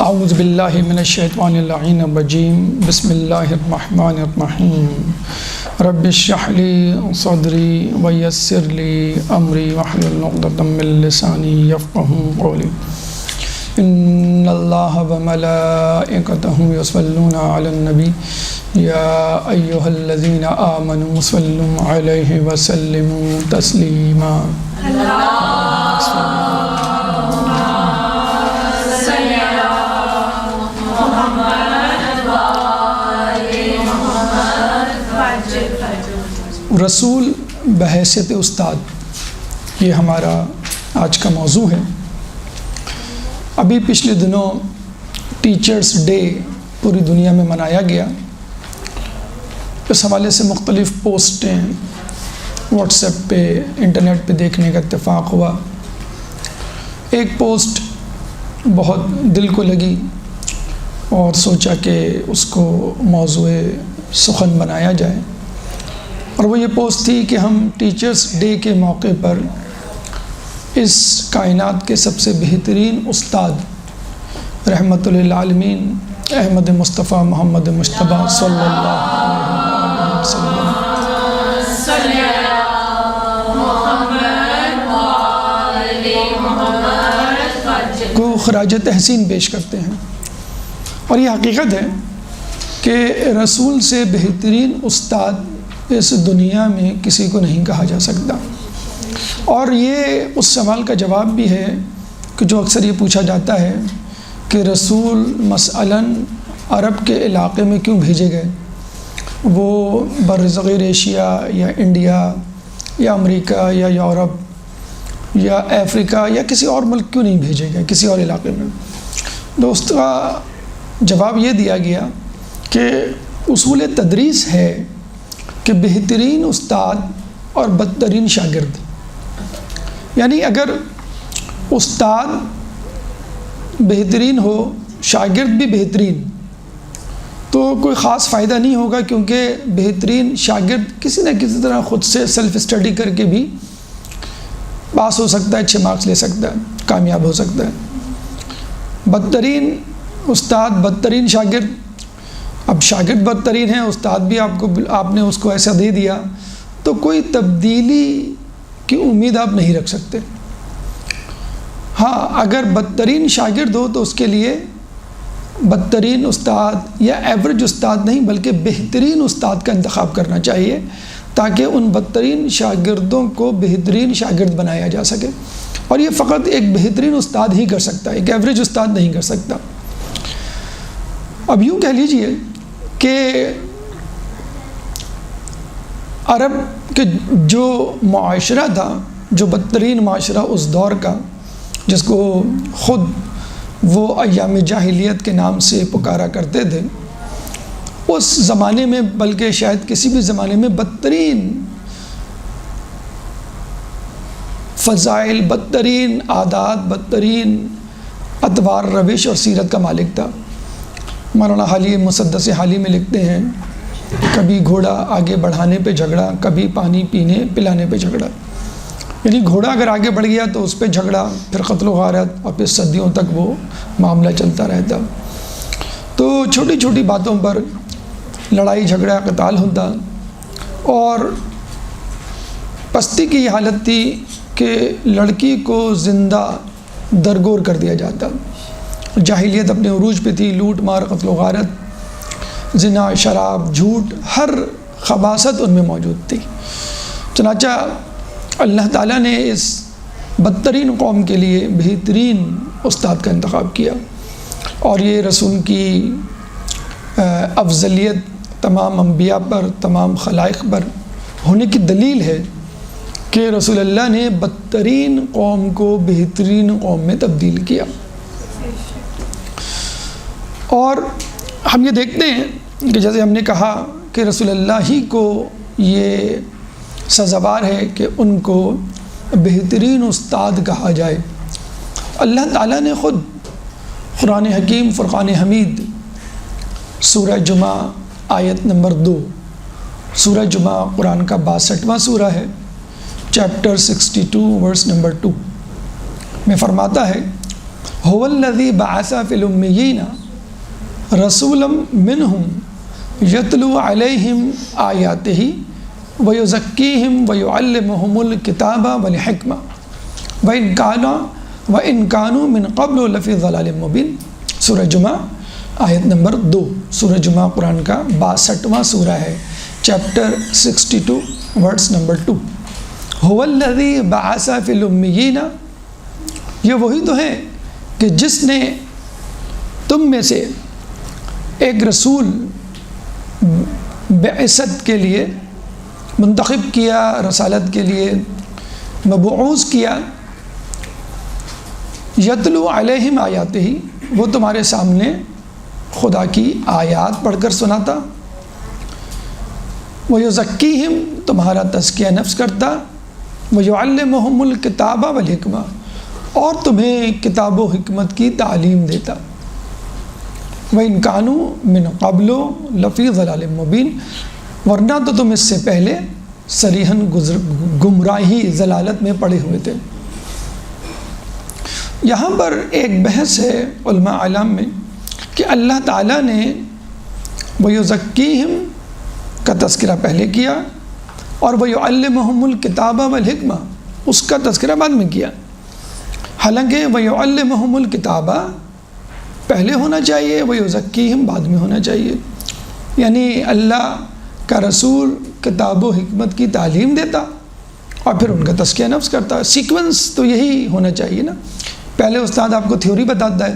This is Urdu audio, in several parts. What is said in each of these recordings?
اعوذ باللہ من الشیطان اللعین الرجیم بسم اللہ الرحمن الرحیم رب اشرح لی صدری ویسر لی امری واحلل عقدۃ من لسانی یفقہوا قولی ان اللہ وملائکتہ یصلون علی النبی یا ایہا الذین آمنوا صلوا علیہ وسلموا تسلیما رسول بحیثیت استاد، یہ ہمارا آج کا موضوع ہے۔ ابھی پچھلے دنوں ٹیچرز ڈے پوری دنیا میں منایا گیا۔ اس حوالے سے مختلف پوسٹیں واٹس ایپ پہ، انٹرنیٹ پہ دیکھنے کا اتفاق ہوا۔ ایک پوسٹ بہت دل کو لگی اور سوچا کہ اس کو موضوع سخن بنایا جائے، اور وہ یہ پوسٹ تھی کہ ہم ٹیچرز ڈے کے موقع پر اس کائنات کے سب سے بہترین استاد رحمت للعالمین احمد مصطفیٰ محمد مجتبیٰ صلی اللہ علیہ وسلم کو خراج تحسین پیش کرتے ہیں۔ اور یہ حقیقت ہے کہ رسول سے بہترین استاد اس دنیا میں کسی کو نہیں کہا جا سکتا۔ اور یہ اس سوال کا جواب بھی ہے کہ جو اکثر یہ پوچھا جاتا ہے کہ رسول مثلاً عرب کے علاقے میں کیوں بھیجے گئے، وہ بر صغیر ایشیا یا انڈیا یا امریکہ یا یورپ یا افریقہ یا کسی اور ملک کیوں نہیں بھیجے گئے، کسی اور علاقے میں؟ دوست کا جواب یہ دیا گیا کہ اصول تدریس ہے کہ بہترین استاد اور بدترین شاگرد، یعنی اگر استاد بہترین ہو، شاگرد بھی بہترین، تو کوئی خاص فائدہ نہیں ہوگا، کیونکہ بہترین شاگرد کسی نہ کسی طرح خود سے سیلف اسٹڈی کر کے بھی پاس ہو سکتا ہے، اچھے مارکس لے سکتا ہے، کامیاب ہو سکتا ہے۔ بدترین استاد، بدترین شاگرد، اب شاگرد بدترین ہے، استاد بھی آپ نے اس کو ایسا دے دیا تو کوئی تبدیلی کی امید آپ نہیں رکھ سکتے۔ ہاں، اگر بدترین شاگرد ہو تو اس کے لیے بدترین استاد یا ایوریج استاد نہیں بلکہ بہترین استاد کا انتخاب کرنا چاہیے، تاکہ ان بدترین شاگردوں کو بہترین شاگرد بنایا جا سکے۔ اور یہ فقط ایک بہترین استاد ہی کر سکتا ہے، ایک ایوریج استاد نہیں کر سکتا۔ اب یوں کہہ لیجئے کہ عرب کے جو معاشرہ تھا، جو بدترین معاشرہ اس دور کا، جس کو خود وہ ایام جاہلیت کے نام سے پکارا کرتے تھے، اس زمانے میں بلکہ شاید کسی بھی زمانے میں بدترین فضائل، بدترین عادات، بدترین اطوار، روش اور سیرت کا مالک تھا۔ مولانا حالی مسدس حالی میں لکھتے ہیں، کبھی گھوڑا آگے بڑھانے پہ جھگڑا، کبھی پانی پلانے پہ جھگڑا، یعنی گھوڑا اگر آگے بڑھ گیا تو اس پہ جھگڑا، پھر قتل و غارت، اور پھر صدیوں تک وہ معاملہ چلتا رہتا۔ تو چھوٹی چھوٹی باتوں پر لڑائی جھگڑا، قتال ہوتا، اور پستی کی یہ حالت تھی کہ لڑکی کو زندہ درگور کر دیا جاتا۔ جاہلیت اپنے عروج پہ تھی، لوٹ مار، قتل و غارت، زنا، شراب، جھوٹ، ہر خباثت ان میں موجود تھی۔ چنانچہ اللہ تعالیٰ نے اس بدترین قوم کے لیے بہترین استاد کا انتخاب کیا، اور یہ رسول کی افضلیت تمام انبیاء پر، تمام خلائق پر ہونے کی دلیل ہے کہ رسول اللہ نے بدترین قوم کو بہترین قوم میں تبدیل کیا۔ اور ہم یہ دیکھتے ہیں کہ جیسے ہم نے کہا کہ رسول اللہ ہی کو یہ سزاوار ہے کہ ان کو بہترین استاد کہا جائے۔ اللہ تعالیٰ نے خود قرآن حکیم فرقان حمید سورہ جمعہ آیت نمبر 2، سورہ جمعہ قرآن کا 62واں سورہ ہے، چیپٹر 62 ورس نمبر 2 میں فرماتا ہے هو الذی بعث فی الامیین رسولا منہم یتلو علیہم آیاتہ ویزکیہم ویعلمہم الکتاب والحکمہ وَإِن كَانُوا مِن قَبْلُ لَفِي ضَلَالٍ مُبِينٍ۔ سورہ جمعہ آیت نمبر 2۔ سورہ جمعہ قرآن کا 62واں سورہ ہے، چیپٹر 62 ورڈز نمبر 2۔ هو الذی بعث فی الامیین، یہ وہی تو ہے کہ جس نے تم میں سے ایک رسول بعثت کے لیے منتخب کیا، رسالت کے لیے مبعوث کیا، یتلو علیہم آیاتہ، وہ تمہارے سامنے خدا کی آیات پڑھ کر سناتا، ویزکیہم، تمہارا تزکیہ نفس کرتا، ویعلمہم الکتاب والحکمہ، اور تمہیں کتاب و حکمت کی تعلیم دیتا، وَإِن كَانُوا مِن قَبْلُ لَفِي ضَلَالٍ مُبِينٍ، ورنہ تو تم اس سے پہلے صریحاً گمراہی، ضلالت میں پڑے ہوئے تھے۔ یہاں پر ایک بحث ہے علماء عالم میں کہ اللہ تعالیٰ نے وَيُزَكِّيهِمْ کا تذکرہ پہلے کیا اور وَيُعَلِّمُهُمُ الْكِتَابَ وَالْحِكْمَةَ اس کا تذکرہ بعد میں کیا، حالانکہ وَيُعَلِّمُهُمُ الْكِتَابَ پہلے ہونا چاہیے، وَيُزَكِّيهِمْ بعد میں ہونا چاہیے، یعنی اللہ کا رسول کتاب و حکمت کی تعلیم دیتا اور پھر ان کا تزکیہ نفس کرتا۔ سیکوینس تو یہی ہونا چاہیے نا، پہلے استاد آپ کو تھیوری بتاتا ہے،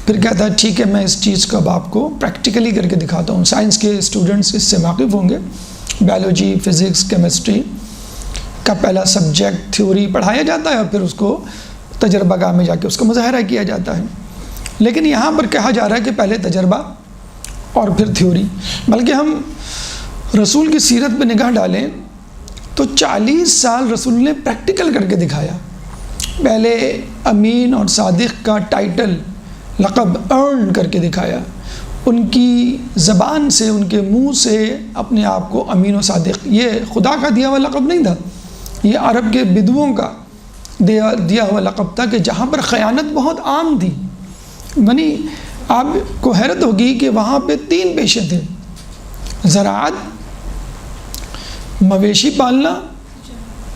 پھر کہتا ہے ٹھیک ہے میں اس چیز کو اب آپ کو پریکٹیکلی کر کے دکھاتا ہوں۔ سائنس کے اسٹوڈنٹس اس سے واقف ہوں گے، بایولوجی، فزکس، کیمسٹری کا پہلا سبجیکٹ تھیوری پڑھایا جاتا ہے اور پھر اس کو تجربہ گاہ میں جا کے اس کا مظاہرہ کیا جاتا ہے، لیکن یہاں پر کہا جا رہا ہے کہ پہلے تجربہ اور پھر تھیوری۔ بلکہ ہم رسول کی سیرت پہ نگاہ ڈالیں تو 40 سال رسول نے پریکٹیکل کر کے دکھایا۔ پہلے امین اور صادق کا ٹائٹل، لقب ارن کر کے دکھایا، ان کی زبان سے، ان کے منہ سے اپنے آپ کو امین و صادق، یہ خدا کا دیا ہوا لقب نہیں تھا، یہ عرب کے بدوؤں کا دیا ہوا لقب تھا، کہ جہاں پر خیانت بہت عام تھی۔ یعنی آپ کو حیرت ہوگی کہ وہاں پہ 3 پیشے تھے، زراعت، مویشی پالنا،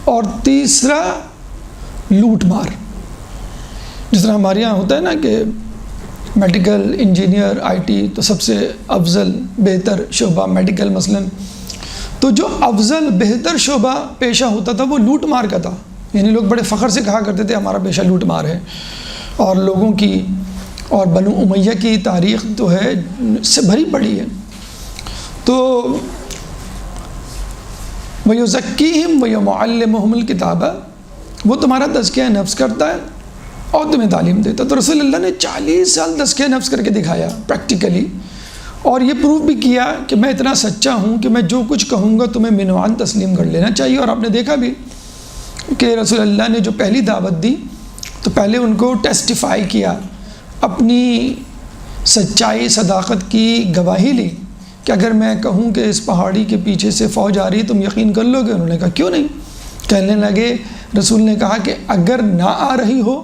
اور تیسرا لوٹ مار۔ جس طرح ہمارے یہاں ہوتا ہے نا کہ میڈیکل، انجینئر، آئی ٹی، تو سب سے افضل بہتر شعبہ میڈیکل مثلاً، تو جو افضل بہتر شعبہ پیشہ ہوتا تھا وہ لوٹ مار کا تھا، یعنی لوگ بڑے فخر سے کہا کرتے تھے ہمارا پیشہ لوٹ مار ہے۔ اور لوگوں کی اور بنو امیہ کی تاریخ تو ہے اس سے بھری پڑی ہے۔ تو وَيُزَكِّيهِمْ وَيُعَلِّمُهُمُ الْكِتَابَ، وہ تمہارا تزکیہ نفس کرتا ہے اور تمہیں تعلیم دیتا۔ تو رسول اللہ نے 40 سال تزکیہ نفس کر کے دکھایا پریکٹیکلی، اور یہ پروف بھی کیا کہ میں اتنا سچا ہوں کہ میں جو کچھ کہوں گا تمہیں منوان تسلیم کر لینا چاہیے۔ اور آپ نے دیکھا بھی کہ رسول اللہ نے جو پہلی دعوت دی تو پہلے ان کو ٹیسٹیفائی کیا، اپنی سچائی، صداقت کی گواہی لی کہ اگر میں کہوں کہ اس پہاڑی کے پیچھے سے فوج آ رہی ہے تم یقین کر لو گے؟ انہوں نے کہا کیوں نہیں۔ کہنے لگے، رسول نے کہا کہ اگر نہ آ رہی ہو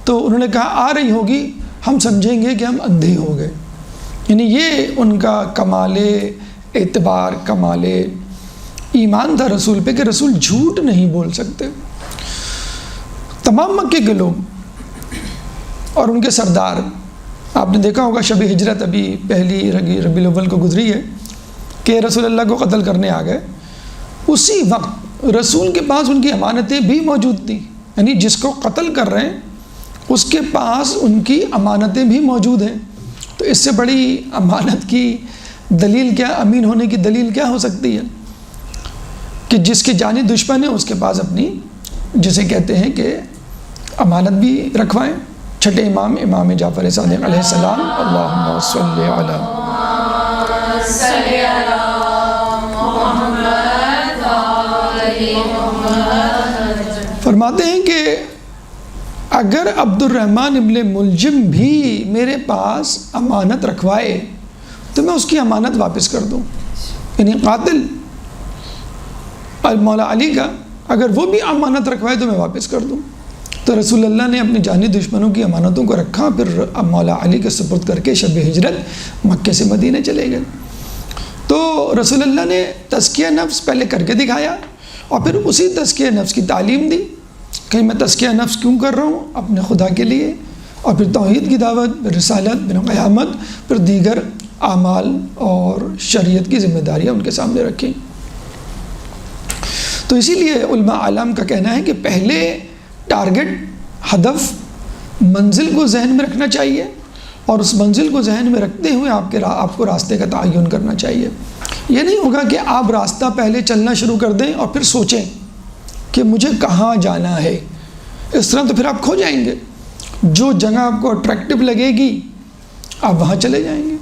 تو انہوں نے کہا آ رہی ہوگی، ہم سمجھیں گے کہ ہم اندھے ہو گئے۔ یعنی یہ ان کا کمال اعتبار، کمال ایمان تھا رسول پہ کہ رسول جھوٹ نہیں بول سکتے۔ تمام مکے کے لوگ اور ان کے سردار، آپ نے دیکھا ہوگا شب ہجرت ابھی پہلی ربیع الاول کو گزری ہے کہ رسول اللہ کو قتل کرنے آ گئے، اسی وقت رسول کے پاس ان کی امانتیں بھی موجود تھیں، یعنی جس کو قتل کر رہے ہیں اس کے پاس ان کی امانتیں بھی موجود ہیں۔ تو اس سے بڑی امانت کی دلیل کیا، امین ہونے کی دلیل کیا ہو سکتی ہے کہ جس کی جانی دشمن ہے اس کے پاس اپنی، جسے کہتے ہیں کہ امانت بھی رکھوائیں۔ چھٹے امام، امام جعفر صادق علیہ السلام، اللہم صلی علی فرماتے ہیں کہ اگر عبد الرحمن ابن ملجم بھی میرے پاس امانت رکھوائے تو میں اس کی امانت واپس کر دوں، یعنی قاتل مولا علی کا اگر وہ بھی امانت رکھوائے تو میں واپس کر دوں۔ تو رسول اللہ نے اپنی جانی دشمنوں کی امانتوں کو رکھا، پھر اب مولا علی کے سپرد کر کے شب ہجرت مکے سے مدینہ چلے گئے۔ تو رسول اللہ نے تزکیہ نفس پہلے کر کے دکھایا، اور پھر اسی تزکیہ نفس کی تعلیم دی کہ میں تزکیہ نفس کیوں کر رہا ہوں، اپنے خدا کے لیے، اور پھر توحید کی دعوت، پھر رسالت، پھر قیامت، پھر دیگر اعمال اور شریعت کی ذمہ داریاں ان کے سامنے رکھیں۔ تو اسی لیے علماء عالم کا کہنا ہے کہ پہلے ٹارگٹ، ہدف، منزل کو ذہن میں رکھنا چاہیے، اور اس منزل کو ذہن میں رکھتے ہوئے آپ کو راستے کا تعین کرنا چاہیے۔ یہ نہیں ہوگا کہ آپ راستہ پہلے چلنا شروع کر دیں اور پھر سوچیں کہ مجھے کہاں جانا ہے، اس طرح تو پھر آپ کھو جائیں گے۔ جو جگہ آپ کو اٹریکٹیو لگے گی آپ وہاں چلے جائیں گے،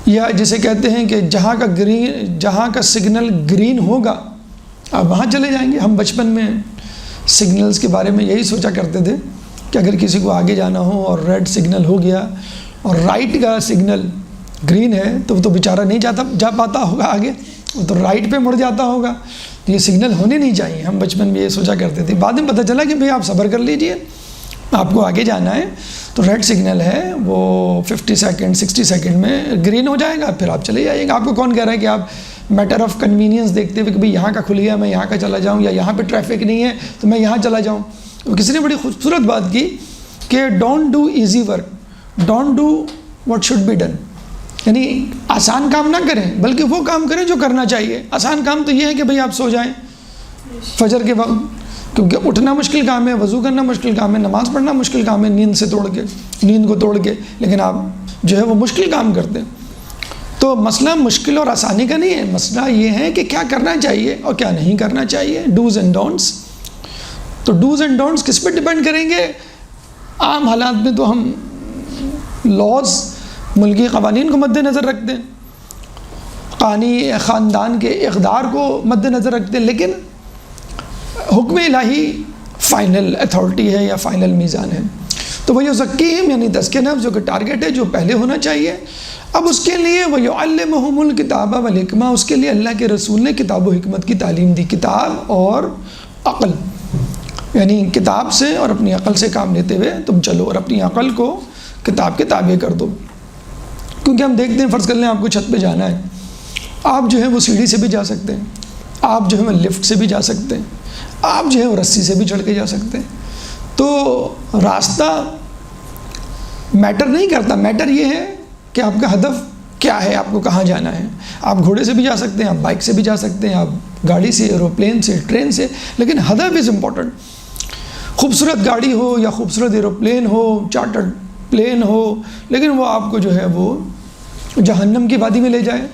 یا جسے کہتے ہیں کہ جہاں کا سگنل گرین ہوگا آپ وہاں چلے جائیں گے۔ ہم بچپن میں سگنلز کے بارے میں یہی سوچا کرتے تھے کہ اگر کسی کو آگے جانا ہو اور ریڈ سگنل ہو گیا اور رائٹ کا سگنل گرین ہے تو وہ تو بیچارہ نہیں جا پاتا ہوگا آگے، وہ تو رائٹ پہ مڑ جاتا ہوگا، یہ سگنل ہونے نہیں چاہیے۔ ہم بچپن میں یہ سوچا کرتے تھے، بعد میں پتہ چلا کہ بھئی آپ صبر کر لیجئے، آپ کو آگے جانا ہے تو ریڈ سگنل ہے وہ 50 سیکنڈ 60 سیکنڈ میں گرین ہو جائے گا، پھر آپ چلے جائیے گا۔ آپ کو کون کہہ رہا ہے کہ آپ میٹر آف کنوینئنس دیکھتے ہوئے کہ بھئی یہاں کا کھل گیا میں یہاں کا چلا جاؤں، یا یہاں پہ ٹریفک نہیں ہے تو میں یہاں چلا جاؤں۔ کسی نے بڑی خوبصورت بات کی کہ don't do easy work, don't do what should be done, یعنی آسان کام نہ کریں بلکہ وہ کام کریں جو کرنا چاہیے۔ آسان کام تو یہ ہے کہ بھئی آپ سو جائیں فجر کے وقت، کیونکہ اٹھنا مشکل کام ہے، وضو کرنا مشکل کام ہے، نماز پڑھنا مشکل کام ہے نیند کو توڑ کے، لیکن آپ جو ہے وہ مشکل کام کرتے ہیں۔ تو مسئلہ مشکل اور آسانی کا نہیں ہے، مسئلہ یہ ہے کہ کیا کرنا چاہیے اور کیا نہیں کرنا چاہیے، ڈوز اینڈ ڈونٹس۔ تو ڈوز اینڈ ڈونٹس کس پہ ڈیپینڈ کریں گے؟ عام حالات میں تو ہم لاز، ملکی قوانین کو مد نظر رکھتے ہیں، خاندان کے اقدار کو مد نظر رکھتے ہیں، لیکن حکم الہی فائنل اتھارٹی ہے یا فائنل میزان ہے۔ تو وہ یزکیہم یعنی تزکیہ نفس جو کہ ٹارگٹ ہے، جو پہلے ہونا چاہیے۔ اب اس کے لیے وَيُعَلِّمُهُمُ الْكِتَابَ وَالْحِکْمَةَ، اس کے لیے اللہ کے رسول نے کتاب و حکمت کی تعلیم دی۔ کتاب اور عقل، یعنی کتاب سے اور اپنی عقل سے کام لیتے ہوئے تم چلو، اور اپنی عقل کو کتاب کے تابع کر دو۔ کیونکہ ہم دیکھتے ہیں، فرض کر لیں آپ کو چھت پہ جانا ہے، آپ جو ہے وہ سیڑھی سے بھی جا سکتے ہیں، آپ جو ہے وہ لفٹ سے بھی جا سکتے ہیں، آپ جو ہے وہ رسی سے بھی چڑھ کے جا سکتے ہیں۔ تو راستہ میٹر نہیں کرتا، میٹر یہ ہے کہ آپ کا ہدف کیا ہے، آپ کو کہاں جانا ہے۔ آپ گھوڑے سے بھی جا سکتے ہیں، آپ بائک سے بھی جا سکتے ہیں، آپ گاڑی سے، ایروپلین سے، ٹرین سے، لیکن ہدف از امپورٹنٹ۔ خوبصورت گاڑی ہو یا خوبصورت ایروپلین ہو، چارٹرڈ پلین ہو، لیکن وہ آپ کو جو ہے وہ جہنم کی وادی میں لے جائے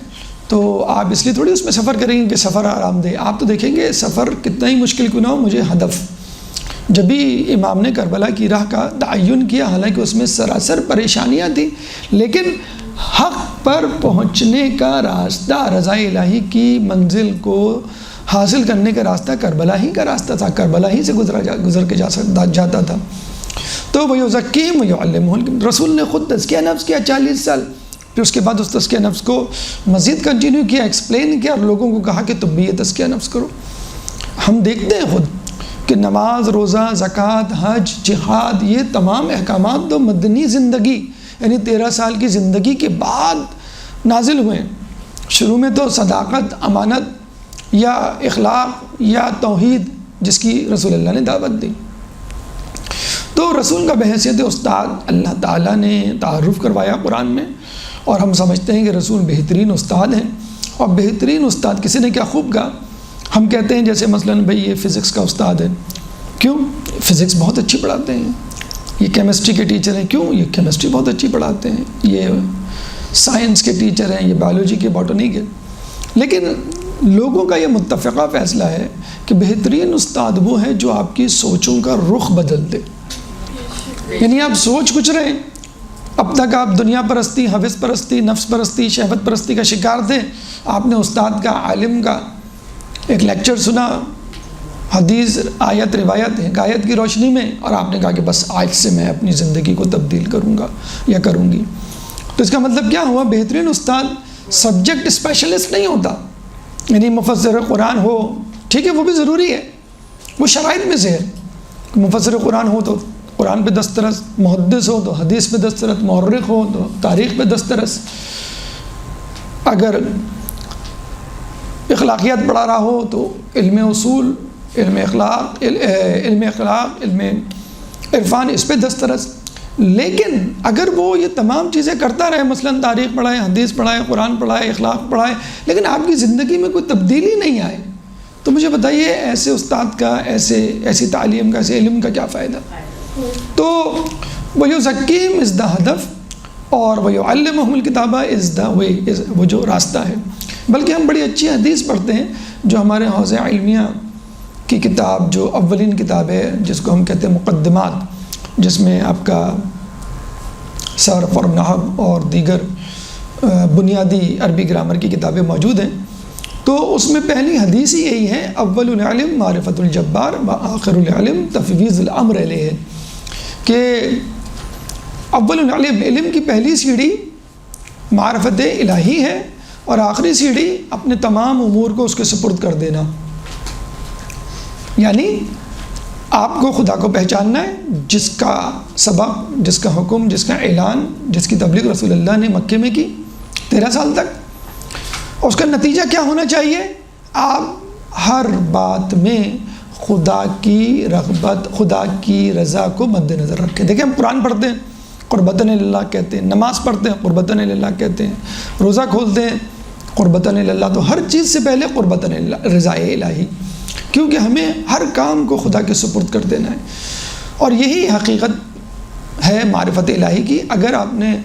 تو آپ اس لیے تھوڑی اس میں سفر کریں گے کہ سفر آرام دہ۔ آپ تو دیکھیں گے سفر کتنا ہی مشکل کیوں نہ ہو، مجھے ہدف۔ جب بھی امام نے کربلا کی راہ کا تعین کیا، حالانکہ اس میں سراسر پریشانیاں تھیں، لیکن حق پر پہنچنے کا راستہ، رضا الہی کی منزل کو حاصل کرنے کا راستہ کربلا ہی کا راستہ تھا، کربلا ہی سے گزر کے جاتا تھا۔ تو وَيُزَكِّيهِمْ وَيُعَلِّمُهُمُ، رسول نے خود تزکیہ نفس کیا 40 سال، پھر اس کے بعد اس تزکیہ نفس کو مزید کنٹینیو کیا، ایکسپلین کیا، اور لوگوں کو کہا کہ تم بھی یہ تزکیہ نفس کرو۔ ہم دیکھتے ہیں خود کہ نماز، روزہ، زکوٰۃ، حج، جہاد، یہ تمام احکامات تو مدنی زندگی یعنی 13 سال کی زندگی کے بعد نازل ہوئے ہیں۔ شروع میں تو صداقت، امانت یا اخلاق یا توحید جس کی رسول اللہ نے دعوت دی، تو رسول کا بحیثیت استاد اللہ تعالیٰ نے تعارف کروایا قرآن میں، اور ہم سمجھتے ہیں کہ رسول بہترین استاد ہیں۔ اور بہترین استاد کسی نے کیا خوب کہا، ہم کہتے ہیں جیسے مثلاً بھئی یہ فزکس کا استاد ہے، کیوں؟ فزکس بہت اچھی پڑھاتے ہیں۔ یہ کیمسٹری کے ٹیچر ہیں، کیوں؟ یہ کیمسٹری بہت اچھی پڑھاتے ہیں۔ یہ سائنس کے ٹیچر ہیں، یہ بایولوجی کے، باٹنی کے۔ لیکن لوگوں کا یہ متفقہ فیصلہ ہے کہ بہترین استاد وہ ہے جو آپ کی سوچوں کا رخ بدل دے۔ یعنی آپ سوچ کچھ رہے ہیں، اب تک آپ دنیا پرستی، حوث پرستی، نفس پرستی، شہوت پرستی کا شکار تھے، آپ نے استاد کا، عالم کا ایک لیکچر سنا، حدیث، آیت، روایت، حکایت کی روشنی میں، اور آپ نے کہا کہ بس آج سے میں اپنی زندگی کو تبدیل کروں گا یا کروں گی۔ تو اس کا مطلب کیا ہوا؟ بہترین استاد سبجیکٹ اسپیشلسٹ نہیں ہوتا، یعنی مفسر قرآن ہو، ٹھیک ہے وہ بھی ضروری ہے، وہ شرائط میں سے ہے، مفسر قرآن ہو تو قرآن پہ دسترس، محدث ہو تو حدیث پہ دسترس، مورخ ہو تو تاریخ پہ دسترس، اگر اخلاقیات پڑھا رہا ہو تو علم اصول، علم اخلاق، علم عرفان، اس پہ دسترس۔ لیکن اگر وہ یہ تمام چیزیں کرتا رہے، مثلا تاریخ پڑھائے، حدیث پڑھائے، قرآن پڑھائے، اخلاق پڑھائے، لیکن آپ کی زندگی میں کوئی تبدیلی نہیں آئے، تو مجھے بتائیے ایسے استاد کا، ایسی تعلیم کا، ایسے علم کا کیا فائدہ؟ تو وَيُزَكِّيهِمْ از دا ہدف، اور وَيُعَلِّمُهُمُ الْكِتَابَ از دا وے، وہ جو راستہ ہے۔ بلکہ ہم بڑی اچھی حدیث پڑھتے ہیں جو ہمارے حوزہ علمیہ کی کتاب، جو اولین کتاب ہے جس کو ہم کہتے ہیں مقدمات، جس میں آپ کا صرف اور نحو اور دیگر بنیادی عربی گرامر کی کتابیں موجود ہیں، تو اس میں پہلی حدیث ہی یہی ہے، اول العلم معرفت الجبار و آخر العلم تفویض الامر الیہ، کہ اول العلم، علم کی پہلی سیڑھی معرفت الہی ہے، اور آخری سیڑھی اپنے تمام امور کو اس کے سپرد کر دینا، یعنی آپ کو خدا کو پہچاننا ہے، جس کا سبق، جس کا حکم، جس کا اعلان، جس کی تبلیغ رسول اللہ نے مکے میں کی 13 سال تک، اور اس کا نتیجہ کیا ہونا چاہیے؟ آپ ہر بات میں خدا کی رغبت، خدا کی رضا کو مد نظر رکھیں۔ دیکھیں ہم قرآن پڑھتے ہیں، قربتاً اللہ کہتے ہیں، نماز پڑھتے ہیں، قربتاً اللہ کہتے ہیں، روزہ کھولتے ہیں، قربتاً اللہ، تو ہر چیز سے پہلے قربتاً اللہ، رضا الہی، کیونکہ ہمیں ہر کام کو خدا کے سپرد کر دینا ہے۔ اور یہی حقیقت ہے معرفت الہی کی۔ اگر آپ نے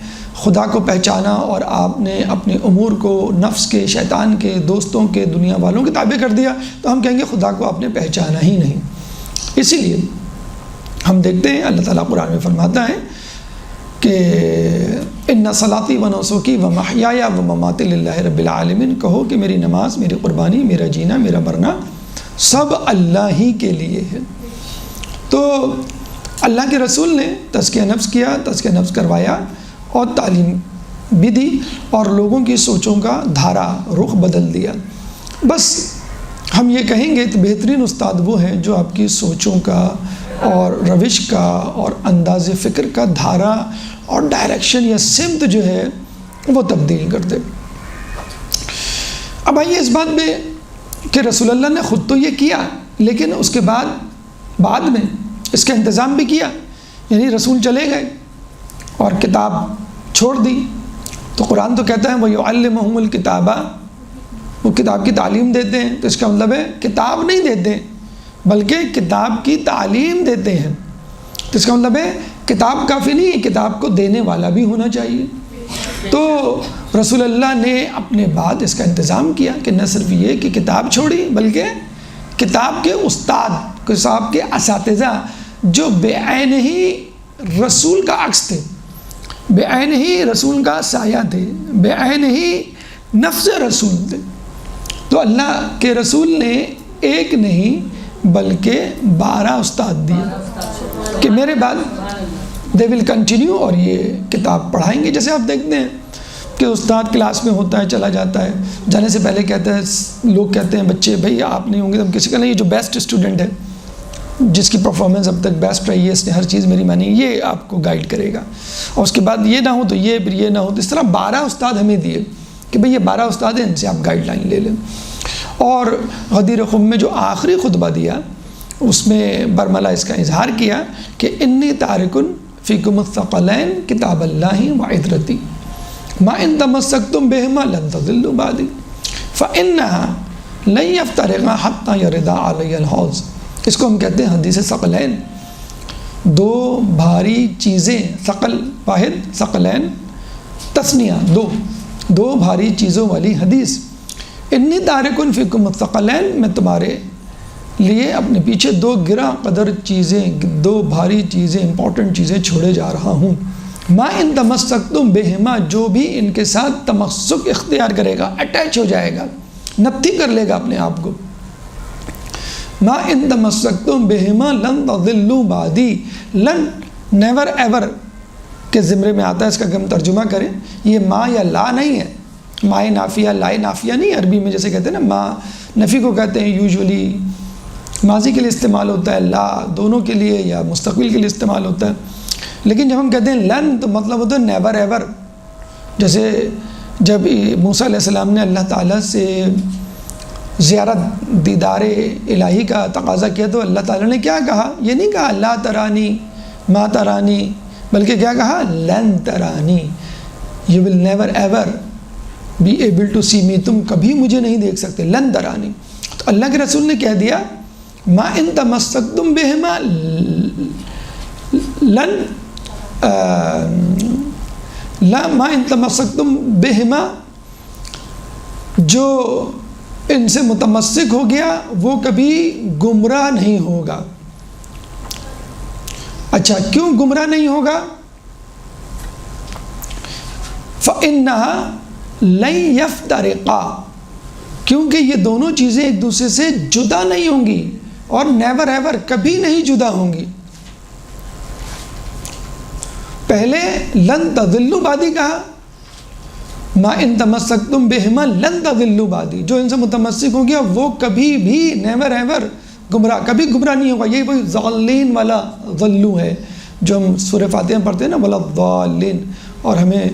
خدا کو پہچانا اور آپ نے اپنے امور کو نفس کے، شیطان کے، دوستوں کے، دنیا والوں کے تابع کر دیا، تو ہم کہیں گے خدا کو آپ نے پہچانا ہی نہیں۔ اسی لیے ہم دیکھتے ہیں اللہ تعالیٰ قرآن میں فرماتا ہے کہ ان صلاتی و نسکی و محیایا و مماتی للہ رب العالمین، کہو کہ میری نماز، میری قربانی، میرا جینا، میرا مرنا سب اللہ ہی کے لیے ہے۔ تو اللہ کے رسول نے تزکیہ نفس کیا، تزکیہ نفس کروایا، اور تعلیم بھی دی، اور لوگوں کی سوچوں کا دھارا، رخ بدل دیا۔ بس ہم یہ کہیں گے تو بہترین استاد وہ ہیں جو آپ کی سوچوں کا اور روش کا اور انداز فکر کا دھارا اور ڈائریکشن یا سمت جو ہے وہ تبدیل کر دے۔ اب آئیے اس بات میں کہ رسول اللہ نے خود تو یہ کیا، لیکن اس کے بعد میں اس کا انتظام بھی کیا، یعنی رسول چلے گئے اور کتاب چھوڑ دی، تو قرآن تو کہتا ہے وَيُعَلِّمُهُمُ الْكِتَابَ، وہ کتاب کی تعلیم دیتے ہیں، تو اس کا مطلب ہے کتاب نہیں دیتے بلکہ کتاب کی تعلیم دیتے ہیں، تو اس کا مطلب ہے کتاب کافی نہیں ہے، کتاب کو دینے والا بھی ہونا چاہیے۔ تو رسول اللہ نے اپنے بعد اس کا انتظام کیا کہ نہ صرف یہ کہ کتاب چھوڑی، بلکہ کتاب کے استاد، کتاب کے اساتذہ جو بے عین ہی رسول کا عکس تھے، بے عین ہی رسول کا سایہ تھے، بے عین ہی نفس رسول تھے، تو اللہ کے رسول نے ایک نہیں بلکہ 12 استاد دیے کہ میرے بعد دے ول کنٹینیو، اور یہ کتاب پڑھائیں گے۔ جیسے آپ دیکھتے ہیں کہ استاد کلاس میں ہوتا ہے، چلا جاتا ہے، جانے سے پہلے کہتا ہے، لوگ کہتے ہیں بچے بھائی آپ نہیں ہوں گے تو ہم کسی کا نہیں، یہ جو بیسٹ اسٹوڈنٹ ہے، جس کی پرفارمنس اب تک بیسٹ رہی ہے، اس نے ہر چیز میری مانی، یہ آپ کو گائیڈ کرے گا، اور اس کے بعد یہ نہ ہو تو یہ، پھر یہ نہ ہو تو، اس طرح 12 استاد ہمیں دیے کہ بھئی یہ 12 استاد ہیں، ان سے آپ گائیڈ لائن لے لیں۔ اور غدیر خم میں جو آخری خطبہ دیا اس میں برملا اس کا اظہار کیا کہ انی تارکن فیکم الثقلین کتاب اللہ وعطرتی ما ان تمسکتم بہما لن تضلوا بعدی فانها لن یفترقا حتی یردا علی الحوض۔ اس کو ہم کہتے ہیں حدیث ثقلین، 2 بھاری چیزیں، ثقل واحد، ثقلین تثنیہ، 2 بھاری چیزوں والی حدیث۔ انی تارکن فیکم الثقلین، میں تمہارے لیے اپنے پیچھے 2 گراں قدر چیزیں، 2 بھاری چیزیں، امپورٹنٹ چیزیں چھوڑے جا رہا ہوں۔ ما ان تمسکتم بہما، جو بھی ان کے ساتھ تمسک اختیار کرے گا، اٹیچ ہو جائے گا، نتھی کر لے گا اپنے آپ کو، ما ان تمسکتم بہما لن تضلوا بعدی، لن نیور ایور کے زمرے میں آتا ہے، اس کا ہم ترجمہ کریں، یہ ما یا لا نہیں ہے، مائے نافیہ لائے نافیہ نہیں، عربی میں جیسے کہتے ہیں نا، ما نفی کو کہتے ہیں یوزولی ماضی کے لیے استعمال ہوتا ہے، لا دونوں کے لیے یا مستقبل کے لیے استعمال ہوتا ہے. لیکن جب ہم کہتے ہیں لن تو مطلب ہوتا ہے نیور ایور. جیسے جب موسیٰ علیہ السلام نے اللہ تعالیٰ سے زیارت دیدار الہی کا تقاضا کیا تو اللہ تعالیٰ نے کیا کہا؟ یہ نہیں کہا لا ترانی ما ترانی، بلکہ کیا کہا؟ لن ترانی، you will never ever be able to see me, تم کبھی مجھے نہیں دیکھ سکتے، لن ترانی. تو اللہ کے رسول نے کہہ دیا ما ان تمسکتم بہما لن لا ما ان تمسکتم بہما، جو ان سے متمسک ہو گیا وہ کبھی گمراہ نہیں ہوگا. اچھا کیوں گمراہ نہیں ہوگا؟ فَإِنَّهَا لَن يَفْتَرِقَا، کیونکہ یہ دونوں چیزیں ایک دوسرے سے جدا نہیں ہوں گی اور نیور ایور کبھی نہیں جدا ہوں گی. پہلے لن تضلوا بعدی کہا، ما ان تمسکتم بہما لن تضلوا بعدی، جو ان سے متمسک ہو گیا وہ کبھی بھی نیور ایور گمراہ، کبھی گمراہ نہیں ہوگا. یہ وہی ضالین والا ضلو ہے جو ہم سورہ فاتحہ میں پڑھتے ہیں نا، ولا الضالین، اور ہمیں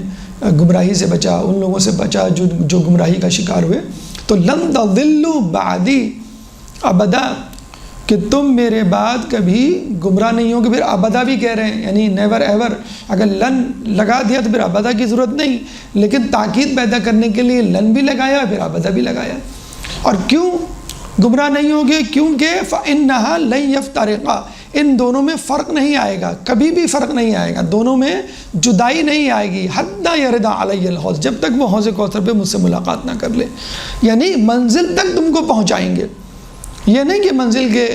گمراہی سے بچا، ان لوگوں سے بچا جو گمراہی کا شکار ہوئے. تو لن تضلوا بعدی ابدا، کہ تم میرے بعد کبھی گمراہ نہیں ہوگے. پھر ابدا بھی کہہ رہے ہیں، یعنی نیور ایور. اگر لن لگا دیا تو پھر ابدا کی ضرورت نہیں، لیکن تاکید پیدا کرنے کے لیے لن بھی لگایا پھر ابدا بھی لگایا. اور کیوں گمراہ نہیں ہوگے؟ کیونکہ فَإِنَّهَا لَن يَفْتَرِقَا، ان دونوں میں فرق نہیں آئے گا، کبھی بھی فرق نہیں آئے گا، دونوں میں جدائی نہیں آئے گی. حَتَّى يَرِدَ عَلَيَّ الْحَوْض، جب تک وہ حوض کوثر پہ مجھ سے ملاقات نہ کر لے. یعنی منزل تک تم کو پہنچائیں گے، یہ نہیں کہ منزل کے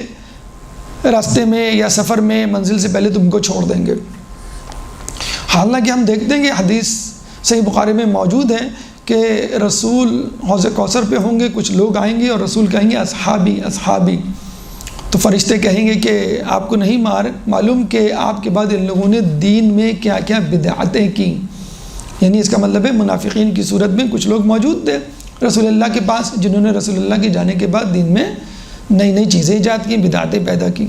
راستے میں یا سفر میں منزل سے پہلے تم کو چھوڑ دیں گے. حالانکہ ہم دیکھتے ہیں کہ حدیث صحیح بخاری میں موجود ہے کہ رسول حوض کوثر پہ ہوں گے، کچھ لوگ آئیں گے اور رسول کہیں گے اصحابی اصحابی، تو فرشتے کہیں گے کہ آپ کو نہیں معلوم کہ آپ کے بعد ان لوگوں نے دین میں کیا کیا بدعتیں کی. یعنی اس کا مطلب ہے منافقین کی صورت میں کچھ لوگ موجود تھے رسول اللہ کے پاس، جنہوں نے رسول اللہ کے جانے کے بعد دین میں نئی نئی چیزیں ایجاد کی، بدعتیں پیدا کی.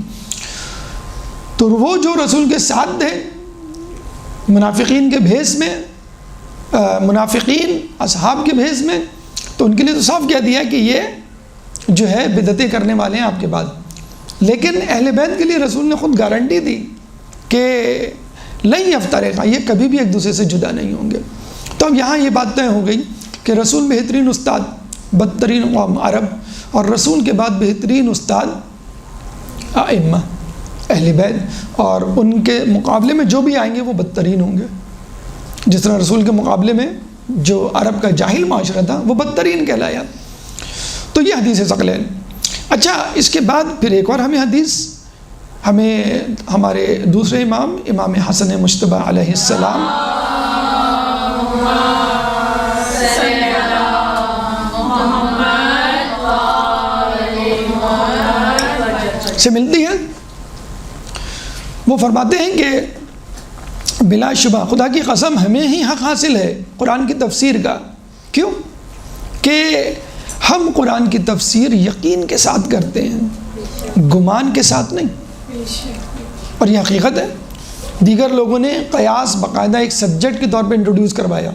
تو وہ جو رسول کے ساتھ تھے منافقین کے بھیس میں، منافقین اصحاب کے بھیس میں، تو ان کے لیے تو صاف کہہ دیا کہ یہ جو ہے بدعتیں کرنے والے ہیں آپ کے بعد. لیکن اہل بیت کے لیے رسول نے خود گارنٹی دی کہ لن یفترقا، یہ کبھی بھی ایک دوسرے سے جدا نہیں ہوں گے. تو اب یہاں یہ بات طے ہو گئی کہ رسول بہترین استاد، بدترین قوم عرب، اور رسول کے بعد بہترین استاد ائمہ اہل بیت، اور ان کے مقابلے میں جو بھی آئیں گے وہ بدترین ہوں گے. جس طرح رسول کے مقابلے میں جو عرب کا جاہل معاشرہ تھا وہ بدترین کہلایا. تو یہ حدیث ثقلین. اچھا اس کے بعد پھر ایک اور ہمیں ہمارے دوسرے امام حسن مجتبی علیہ السلام سے ملتی ہے. وہ فرماتے ہیں کہ بلا شبہ خدا کی قسم ہمیں ہی حق حاصل ہے قرآن کی تفسیر کا. کیوں؟ کہ ہم قرآن کی تفسیر یقین کے ساتھ کرتے ہیں، گمان کے ساتھ نہیں. اور یہ حقیقت ہے. دیگر لوگوں نے قیاس باقاعدہ ایک سبجیکٹ کے طور پہ انٹروڈیوس کروایا،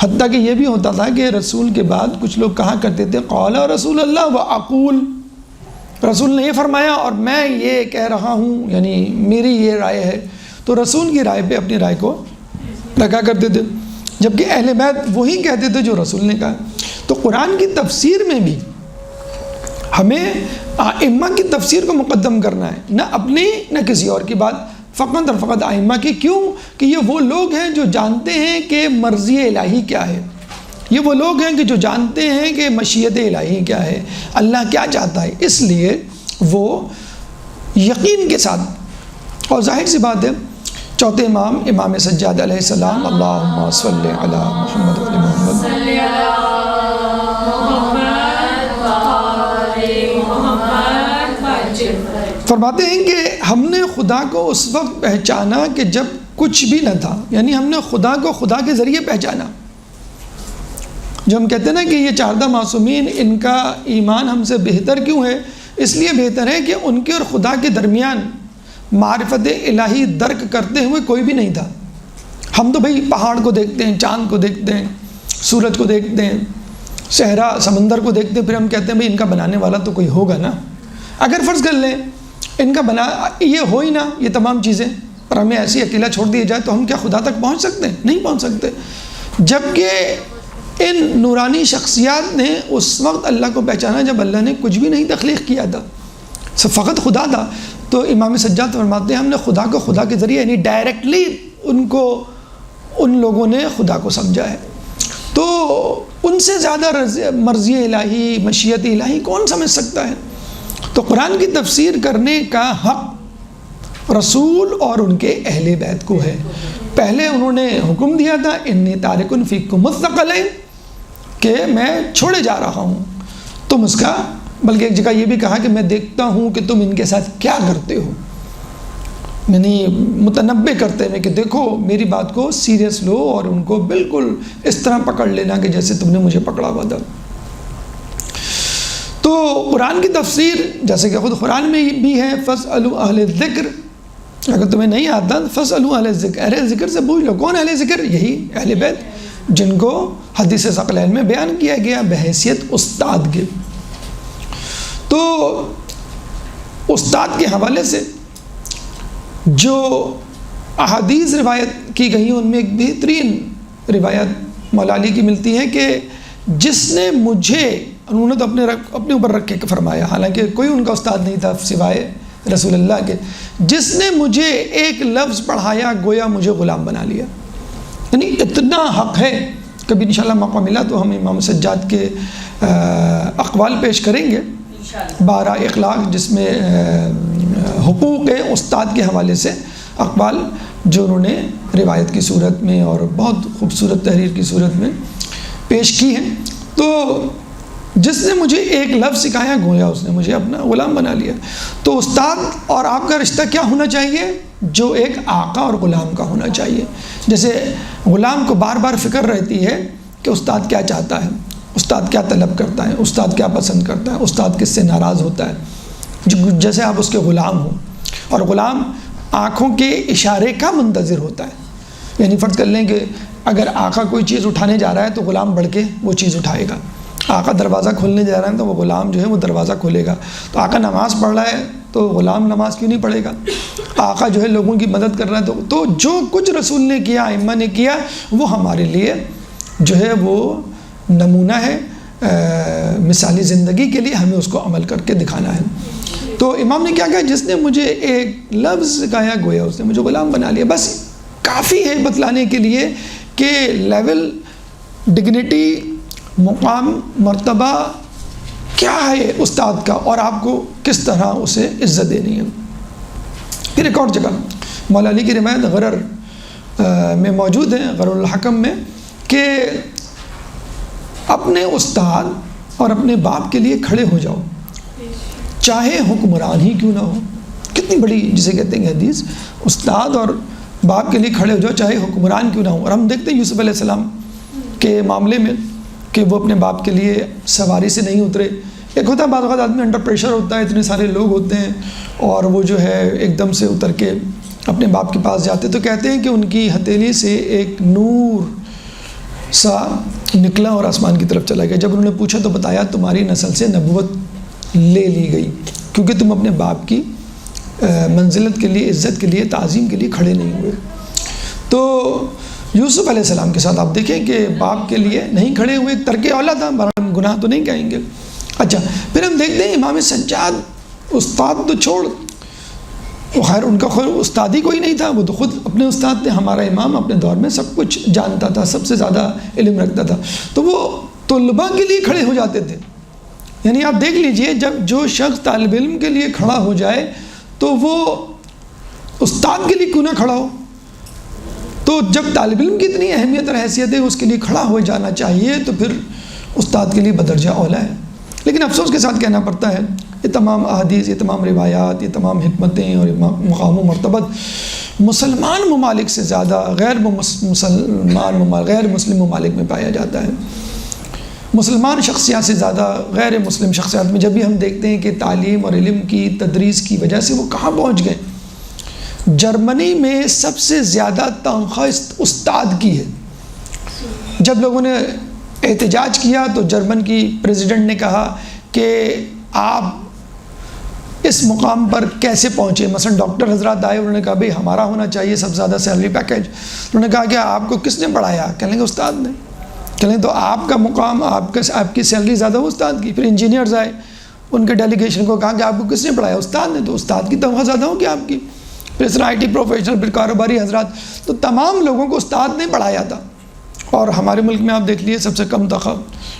حتیٰ کہ یہ بھی ہوتا تھا کہ رسول کے بعد کچھ لوگ کہا کرتے تھے قال رسول اللہ واقول، رسول نے یہ فرمایا اور میں یہ کہہ رہا ہوں، یعنی میری یہ رائے ہے. تو رسول کی رائے پہ اپنی رائے کو رکھا کرتے تھے، جبکہ اہل بیت وہی کہتے تھے جو رسول نے کہا. تو قرآن کی تفسیر میں بھی ہمیں ائمہ کی تفسیر کو مقدم کرنا ہے، نہ اپنی نہ کسی اور کی بات، فقط اور فقط ائمہ کی. کیوں کہ یہ وہ لوگ ہیں جو جانتے ہیں کہ مرضی الہی کیا ہے، یہ وہ لوگ ہیں کہ جو جانتے ہیں کہ مشیت الہی کیا ہے، اللہ کیا چاہتا ہے. اس لیے وہ یقین کے ساتھ، اور ظاہر سی بات ہے چوتھے امام سجاد علیہ السلام، اللہم صلی علی محمد و علی محمد، فرماتے ہیں کہ ہم نے خدا کو اس وقت پہچانا کہ جب کچھ بھی نہ تھا. یعنی ہم نے خدا کو خدا کے ذریعے پہچانا. جو ہم کہتے ہیں نا کہ یہ 14 معصومین ان کا ایمان ہم سے بہتر کیوں ہے، اس لیے بہتر ہے کہ ان کے اور خدا کے درمیان معرفت الہی درک کرتے ہوئے کوئی بھی نہیں تھا۔ ہم تو بھئی پہاڑ کو دیکھتے ہیں، چاند کو دیکھتے ہیں، سورج کو دیکھتے ہیں، صحرا سمندر کو دیکھتے ہیں، پھر ہم کہتے ہیں بھئی ان کا بنانے والا تو کوئی ہوگا نا۔ اگر فرض کر لیں ان کا یہ ہو ہی نہ یہ تمام چیزیں اور ہمیں ایسی اکیلا چھوڑ دیا جائے، تو ہم کیا خدا تک پہنچ سکتے ہیں؟ نہیں پہنچ سکتے۔ جبکہ ان نورانی شخصیات نے اس وقت اللہ کو پہچانا جب اللہ نے کچھ بھی نہیں تخلیق کیا تھا، فقط خدا تھا۔ تو امام سجاد فرماتے ہیں ہم نے خدا کو خدا کے ذریعے یعنی ڈائریکٹلی ان لوگوں نے خدا کو سمجھا ہے۔ تو ان سے زیادہ مرضی الہی، مشیت الہی کون سمجھ سکتا ہے؟ تو قرآن کی تفسیر کرنے کا حق رسول اور ان کے اہل بیت کو ہے۔ پہلے انہوں نے حکم دیا تھا انی تارک فیکم الثقلین، کہ میں چھوڑے جا رہا ہوں تم اس کا، بلکہ ایک جگہ یہ بھی کہا کہ میں دیکھتا ہوں کہ تم ان کے ساتھ کیا کرتے ہو، یعنی متنبع کرتے ہیں کہ دیکھو میری بات کو سیریس لو اور ان کو بالکل اس طرح پکڑ لینا کہ جیسے تم نے مجھے پکڑا ہوا تھا۔ تو قرآن کی تفسیر جیسے کہ خود قرآن میں بھی ہے فاسألوا اہل الذکر، اگر تمہیں نہیں آتا فاسألوا اہل الذکر، اہل ذکر سے پوچھ لو۔ کون اہل ذکر؟ یہی اہل بیت جن کو حدیث ثقلین میں بیان کیا گیا بحیثیت استاد کے۔ تو استاد کے حوالے سے جو احادیث روایت کی گئی ان میں ایک بہترین روایت مولا علی کی ملتی ہے کہ جس نے مجھے، انہوں نے تو اپنے اوپر رکھ کے فرمایا، حالانکہ کوئی ان کا استاد نہیں تھا سوائے رسول اللہ کے، جس نے مجھے ایک لفظ پڑھایا گویا مجھے غلام بنا لیا۔ یعنی اتنا حق ہے۔ کبھی انشاءاللہ موقع ملا تو ہم امام سجاد کے اقوال پیش کریں گے، 12 اخلاق جس میں حقوق استاد کے حوالے سے اقوال جو انہوں نے روایت کی صورت میں اور بہت خوبصورت تحریر کی صورت میں پیش کی ہیں۔ تو جس نے مجھے ایک لفظ سکھایا گویا اس نے مجھے اپنا غلام بنا لیا۔ تو استاد اور آپ کا رشتہ کیا ہونا چاہیے؟ جو ایک آقا اور غلام کا ہونا چاہیے۔ جیسے غلام کو بار بار فکر رہتی ہے کہ استاد کیا چاہتا ہے، استاد کیا طلب کرتا ہے، استاد کیا پسند کرتا ہے، استاد کس سے ناراض ہوتا ہے، جیسے آپ اس کے غلام ہوں۔ اور غلام آنکھوں کے اشارے کا منتظر ہوتا ہے، یعنی فرض کر لیں کہ اگر آقا کوئی چیز اٹھانے جا رہا ہے تو غلام بڑھ کے وہ چیز اٹھائے گا۔ آقا دروازہ کھولنے جا رہا ہے تو وہ غلام جو ہے وہ دروازہ کھولے گا۔ تو آقا نماز پڑھ رہا ہے تو غلام نماز کیوں نہیں پڑھے گا؟ آقا جو ہے لوگوں کی مدد کر رہا ہے تو جو کچھ رسول نے کیا، ائمہ نے کیا، وہ ہمارے لیے جو ہے وہ نمونہ ہے مثالی زندگی کے لیے، ہمیں اس کو عمل کر کے دکھانا ہے۔ تو امام نے کیا کہا؟ جس نے مجھے ایک لفظ سکھایا گویا اس نے مجھے غلام بنا لیا۔ بس کافی ہے بتلانے کے لیے کہ لیول، ڈگنیٹی، مقام، مرتبہ کیا ہے استاد کا اور آپ کو کس طرح اسے عزت دینی ہے۔ پھر ایک اور جگہ مولا علی کی روایت غرر میں موجود ہے، غرر الحکم میں، کہ اپنے استاد اور اپنے باپ کے لیے کھڑے ہو جاؤ چاہے حکمران ہی کیوں نہ ہو۔ کتنی بڑی جسے کہتے ہیں حدیث، استاد اور باپ کے لیے کھڑے ہو جاؤ چاہے حکمران کیوں نہ ہو۔ اور ہم دیکھتے ہیں یوسف علیہ السلام کے معاملے میں کہ وہ اپنے باپ کے لیے سواری سے نہیں اترے۔ ایک ہوتا ہے بعض اوقات آدمی انڈر پریشر ہوتا ہے، اتنے سارے لوگ ہوتے ہیں اور وہ جو ہے ایک دم سے اتر کے اپنے باپ کے پاس جاتے، تو کہتے ہیں کہ ان کی ہتھیلی سے ایک نور سا نکلا اور آسمان کی طرف چلا گیا۔ جب انہوں نے پوچھا تو بتایا تمہاری نسل سے نبوت لے لی گئی کیونکہ تم اپنے باپ کی منزلت کے لیے، عزت کے لیے، تعظیم کے لیے کھڑے نہیں ہوئے۔ تو یوسف علیہ السلام کے ساتھ آپ دیکھیں کہ باپ کے لیے نہیں کھڑے ہوئے، ترک اولا تھا، گناہ تو نہیں کہیں گے۔ اچھا پھر ہم دیکھتے ہیں امام سجاد، استاد تو چھوڑ، خیر ان کا خود استاد ہی کوئی نہیں تھا، وہ تو خود اپنے استاد تھے۔ ہمارا امام اپنے دور میں سب کچھ جانتا تھا، سب سے زیادہ علم رکھتا تھا، تو وہ طلباء کے لیے کھڑے ہو جاتے تھے۔ یعنی آپ دیکھ لیجئے جب جو شخص طالب علم کے لیے کھڑا ہو جائے تو وہ استاد کے لیے کیوں نہ کھڑا ہو۔ تو جب طالب علم کی اتنی اہمیت اور حیثیت ہے اس کے لیے کھڑا ہو جانا چاہیے، تو پھر استاد کے لیے بدرجہ اولا ہے۔ لیکن افسوس کے ساتھ کہنا پڑتا ہے یہ تمام احادیث، یہ تمام روایات، یہ تمام حکمتیں اور مقام و مرتبت مسلمان ممالک سے زیادہ غیر مسلم ممالک میں پایا جاتا ہے۔ مسلمان شخصیات سے زیادہ غیر مسلم شخصیات میں جب بھی ہم دیکھتے ہیں کہ تعلیم اور علم کی تدریس کی وجہ سے وہ کہاں پہنچ گئے. جرمنی میں سب سے زیادہ تنخواہ استاد کی ہے. جب لوگوں نے احتجاج کیا تو جرمن کی پریزیڈنٹ نے کہا کہ آپ اس مقام پر کیسے پہنچے. مثلا ڈاکٹر حضرات آئے, انہوں نے کہا بھئی ہمارا ہونا چاہیے سب سے زیادہ سیلری پیکیج. انہوں نے کہا کہ آپ کو کس نے پڑھایا؟ کہیں گے استاد نے. کہیں تو آپ کا مقام, آپ کی سیلری زیادہ ہو استاد کی. پھر انجینئرز آئے, ان کے ڈیلیگیشن کو کہا کہ آپ کو کس نے پڑھایا؟ استاد نے. تو استاد کی تنخواہ زیادہ ہوگی آپ کی. پھر اس طرح آئی ٹی پروفیشنل, پھر کاروباری حضرات, تو تمام لوگوں کو استاد نے پڑھایا تھا. اور ہمارے ملک میں آپ دیکھ لیے سب سے کم تنخواہ,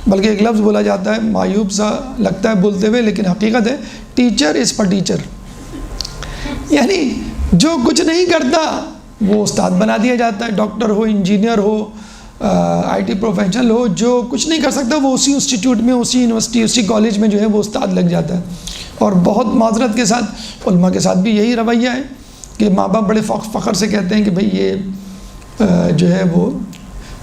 بلکہ ایک لفظ بولا جاتا ہے, مایوب سا لگتا ہے بولتے ہوئے لیکن حقیقت ہے, ٹیچر از فار ٹیچر. یعنی جو کچھ نہیں کرتا وہ استاد بنا دیا جاتا ہے. ڈاکٹر ہو, انجینئر ہو, آئی ٹی پروفیشنل ہو, جو کچھ نہیں کر سکتا وہ اسی انسٹیٹیوٹ میں, اسی یونیورسٹی, اسی کالج میں جو ہے وہ استاد لگ جاتا ہے. اور بہت معذرت کے ساتھ علماء کے ساتھ بھی یہی رویہ ہے کہ ماں باپ بڑے فخر سے کہتے ہیں کہ بھئی یہ جو ہے وہ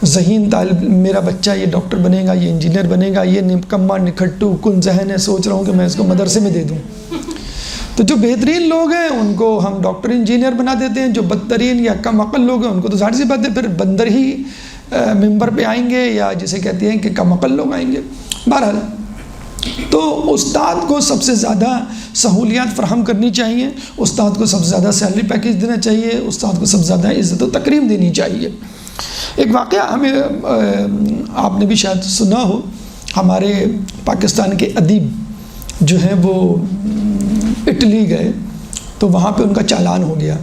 ذہین طالب, میرا بچہ یہ ڈاکٹر بنے گا, یہ انجینئر بنے گا, یہ نکما نکھٹو کن ذہن ہے, سوچ رہا ہوں کہ میں اس کو مدرسے میں دے دوں. تو جو بہترین لوگ ہیں ان کو ہم ڈاکٹر انجینئر بنا دیتے ہیں. جو بدترین یا کم عقل لوگ ہیں ان کو تو ظاہر سی بات ہے پھر بندر ہی ممبر پہ آئیں گے, یا جسے کہتے ہیں کہ کم عقل لوگ آئیں گے. بہرحال تو استاد کو سب سے زیادہ سہولیات فراہم کرنی چاہیے, استاد کو سب سے زیادہ سیلری پیکیج دینا چاہیے, استاد کو سب سے زیادہ عزت و تکریم دینی چاہیے. ایک واقعہ ہمیں آپ نے بھی شاید سنا ہو, ہمارے پاکستان کے ادیب جو ہیں وہ اٹلی گئے تو وہاں پہ ان کا چالان ہو گیا.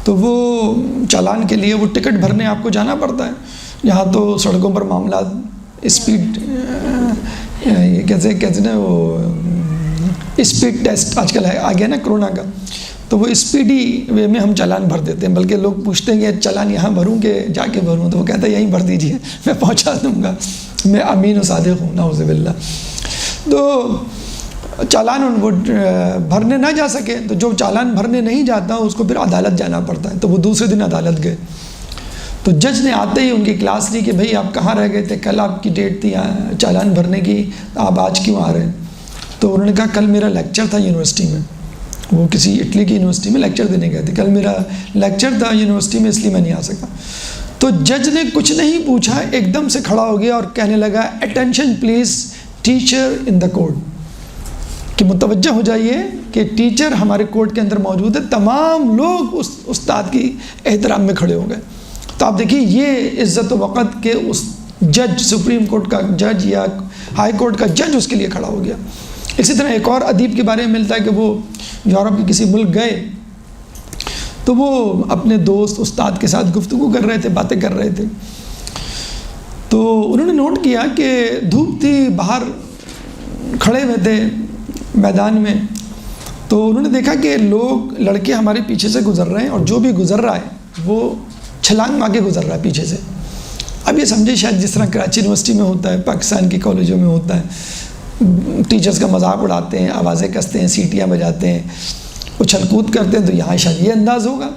تو وہ چالان کے لیے وہ ٹکٹ بھرنے آپ کو جانا پڑتا ہے. یہاں تو سڑکوں پر معاملات اسپیڈ یہ کہتے ہیں وہ اسپیڈ ٹیسٹ آج کل ہے آ گیا نا کرونا کا, تو وہ اسپیڈی وے میں ہم چالان بھر دیتے ہیں. بلکہ لوگ پوچھتے ہیں کہ چالان یہاں بھروں کہ جا کے بھروں, تو وہ کہتا ہے یہیں بھر دیجیے, میں پہنچا دوں گا, میں امین و صادق ہوں, نعوذ باللہ. تو چالان ان کو بھرنے نہ جا سکے, تو جو چالان بھرنے نہیں جاتا اس کو پھر عدالت جانا پڑتا ہے. تو وہ دوسرے دن عدالت گئے, تو جج نے آتے ہی ان کی کلاس لی کہ بھئی آپ کہاں رہ گئے تھے, کل آپ کی ڈیٹ تھی چالان بھرنے کی, آپ آج کیوں آ رہے ہیں؟ تو انہوں نے کہا کل میرا لیکچر تھا یونیورسٹی میں. وہ کسی اٹلی کی یونیورسٹی میں لیکچر دینے گئے تھے, کل میرا لیکچر تھا یونیورسٹی میں, اس لیے میں نہیں آ سکا. تو جج نے کچھ نہیں پوچھا, ایک دم سے کھڑا ہو گیا اور کہنے لگا attention plays teacher in the court, کہ متوجہ ہو جائیے کہ ٹیچر ہمارے کورٹ کے اندر موجود ہے. تمام لوگ اس استاد کی احترام میں کھڑے ہو گئے. تو آپ دیکھیے یہ عزت و وقت کے اس جج, سپریم کورٹ کا جج یا ہائی کورٹ کا جج اس کے لیے کھڑا ہو گیا. اسی طرح ایک اور ادیب کے بارے میں ملتا ہے کہ وہ یورپ کے کسی ملک گئے تو وہ اپنے دوست استاد کے ساتھ گفتگو کر رہے تھے, باتیں کر رہے تھے. تو انہوں نے نوٹ کیا کہ دھوپ تھی, باہر کھڑے ہوئے تھے میدان میں, تو انہوں نے دیکھا کہ لوگ لڑکے ہمارے پیچھے سے گزر رہے ہیں, اور جو بھی گزر رہا ہے وہ چھلانگ مار کے گزر رہا ہے پیچھے سے. اب یہ سمجھے شاید جس طرح کراچی یونیورسٹی میں ہوتا ہے, پاکستان کی کالجوں میں ہوتا ہے, ٹیچرز کا مذاق اڑاتے ہیں, آوازیں کستے ہیں, سیٹیاں بجاتے ہیں, اچھل کود کرتے ہیں. تو یہاں شاید یہ انداز ہوگا,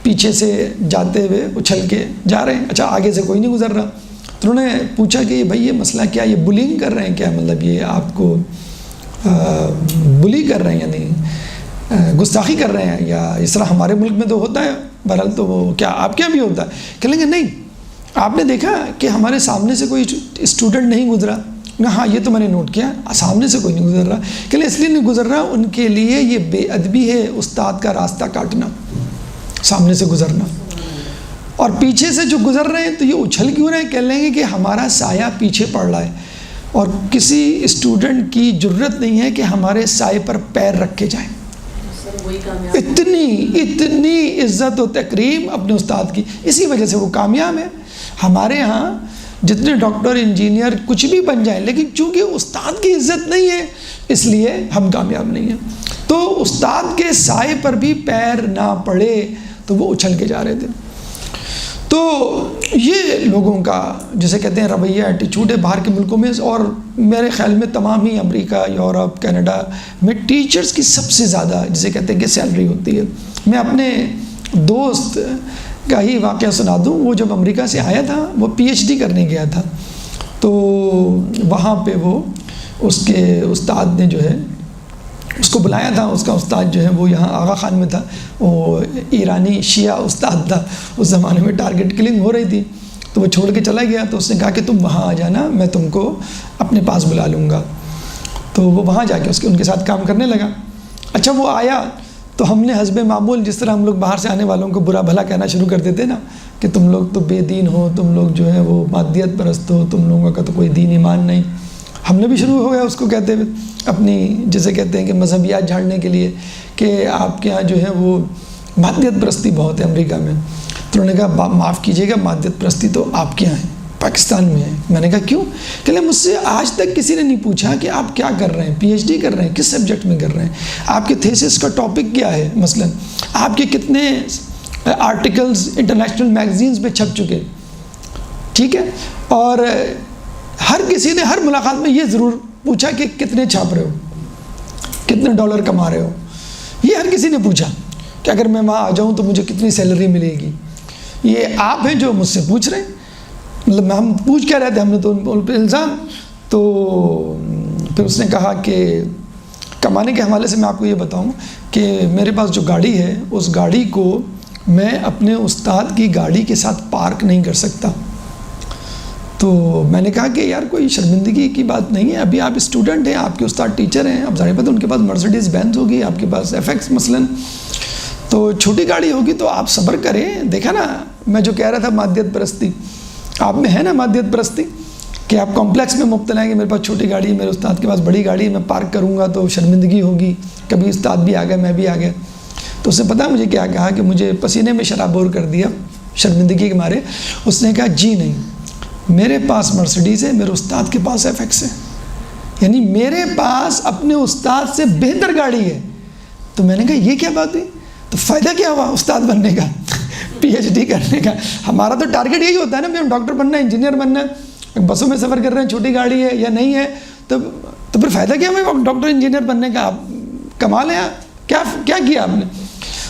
پیچھے سے جاتے ہوئے اچھل کے جا رہے ہیں, اچھا آگے سے کوئی نہیں گزر رہا. تو انہوں نے پوچھا کہ بھائی یہ مسئلہ کیا, یہ بلینگ کر رہے ہیں کیا, مطلب یہ آپ کو بلی کر رہے ہیں, یعنی گستاخی کر رہے ہیں, یا اس طرح ہمارے ملک میں تو ہوتا ہے, بہرحال تو وہ کیا آپ کے یہاں بھی ہوتا ہے؟ کہیں گے نہیں, آپ نے دیکھا کہ ہمارے سامنے سے کوئی اسٹوڈنٹ نہیں گزرا؟ ہاں یہ تو میں نے نوٹ کیا, سامنے سے کوئی نہیں گزر رہا. کہ اس لیے نہیں گزر رہا, ان کے لیے یہ بے ادبی ہے استاد کا راستہ کاٹنا, سامنے سے گزرنا. اور پیچھے سے جو گزر رہے ہیں تو یہ اچھل کیوں رہے ہیں؟ کہہ لیں گے کہ ہمارا سایہ پیچھے پڑ رہا ہے, اور کسی اسٹوڈنٹ کی جرت نہیں ہے کہ ہمارے سائے پر پیر رکھ کے جائیں. اتنی عزت و تکریم اپنے استاد کی, اسی وجہ سے وہ کامیاب ہے. ہمارے ہاں جتنے ڈاکٹر انجینئر کچھ بھی بن جائیں, لیکن چونکہ استاد کی عزت نہیں ہے اس لیے ہم کامیاب نہیں ہیں. تو استاد کے سائے پر بھی پیر نہ پڑے تو وہ اچھل کے جا رہے تھے. تو یہ لوگوں کا جسے کہتے ہیں رویہ, ایٹیچیوڈ ہے باہر کے ملکوں میں. اور میرے خیال میں تمام ہی امریکہ, یورپ, کینیڈا میں ٹیچرز کی سب سے زیادہ جسے کہتے ہیں کہ سیلری ہوتی ہے. میں اپنے دوست کا ہی واقعہ سنا دوں. وہ جب امریکہ سے آیا تھا, وہ پی ایچ ڈی کرنے گیا تھا, تو وہاں پہ وہ اس کے استاد نے جو ہے اس کو بلایا تھا. اس کا استاد جو ہے وہ یہاں آغا خان میں تھا, وہ ایرانی شیعہ استاد تھا. اس زمانے میں ٹارگٹ کلنگ ہو رہی تھی, تو وہ چھوڑ کے چلا گیا. تو اس نے کہا کہ تم وہاں آ جانا, میں تم کو اپنے پاس بلا لوں گا. تو وہ وہاں جا کے ان کے ساتھ کام کرنے لگا. اچھا وہ آیا تو ہم نے حسب معمول, جس طرح ہم لوگ باہر سے آنے والوں کو برا بھلا کہنا شروع کر دیتے نا, کہ تم لوگ تو بے دین ہو, تم لوگ جو ہے وہ مادیت پرست ہو, تم لوگوں کا تو کوئی دین ایمان نہیں. ہم نے بھی شروع ہو گیا اس کو کہتے ہوئے, اپنی جسے کہتے ہیں کہ مذہبیات جھاڑنے کے لیے, کہ آپ کے ہاں جو ہے وہ مادیت پرستی بہت ہے امریکہ میں. تو انہوں نے کہا معاف کیجیے گا, مادیت پرستی تو آپ کے یہاں ہے, پاکستان میں ہے. میں نے کہا کیوں؟ کہ مجھ سے آج تک کسی نے نہیں پوچھا کہ آپ کیا کر رہے ہیں, پی ایچ ڈی کر رہے ہیں, کس سبجیکٹ میں کر رہے ہیں, آپ کے تھیسس کا ٹاپک کیا ہے, مثلا آپ کے کتنے آرٹیکلز انٹرنیشنل میگزینز پہ چھپ چکے, ٹھیک ہے. اور ہر کسی نے ہر ملاقات میں یہ ضرور پوچھا کہ کتنے چھاپ رہے ہو, کتنے ڈالر کما رہے ہو. یہ ہر کسی نے پوچھا کہ اگر میں وہاں آ جاؤں تو مجھے کتنی سیلری ملے گی. یہ آپ ہیں جو مجھ سے پوچھ رہے ہیں, مطلب ہم پوچھ کیا رہے تھے, ہم نے تو ان پہ الزام. تو پھر اس نے کہا کہ کمانے کے حوالے سے میں آپ کو یہ بتاؤں کہ میرے پاس جو گاڑی ہے, اس گاڑی کو میں اپنے استاد کی گاڑی کے ساتھ پارک نہیں کر سکتا. تو میں نے کہا کہ یار کوئی شرمندگی کی بات نہیں ہے, ابھی آپ اسٹوڈنٹ ہیں, آپ کے استاد ٹیچر ہیں, اب ظاہر بات ان کے پاس مرسیڈیز بینز ہوگی, آپ کے پاس ایف ایکس مثلاً, تو چھوٹی گاڑی ہوگی, تو آپ صبر کریں. دیکھا نا میں جو کہہ رہا تھا مادیت پرستی, آپ میں ہے نا مادیت پرستی, کہ آپ کمپلیکس میں مبتلا ہیں کہ میرے پاس چھوٹی گاڑی ہے, میرے استاد کے پاس بڑی گاڑی ہے, میں پارک کروں گا تو شرمندگی ہوگی, کبھی استاد بھی آ گیا, میں بھی آ گیا. تو اس نے پتہ مجھے کیا کہا, کہ مجھے پسینے میں شرابور کر دیا شرمندگی کے مارے. اس نے کہا جی نہیں, میرے پاس مرسیڈیز ہے, میرے استاد کے پاس ایف ایکس ہے, یعنی میرے پاس اپنے استاد سے بہتر گاڑی ہے. تو میں نے کہا یہ کیا بات ہوئی, تو فائدہ کیا ہوا استاد بننے کا, پی ایچ ڈی کرنے کا. ہمارا تو ٹارگیٹ یہی ہوتا ہے نا, ہم ڈاکٹر بننا ہے, انجینئر بننا ہے, بسوں میں سفر کر رہے ہیں, چھوٹی گاڑی ہے یا نہیں ہے, تو پھر فائدہ کیا ہمیں ڈاکٹر انجینئر بننے کا, آپ کمال ہے, کیا کیا آپ نے.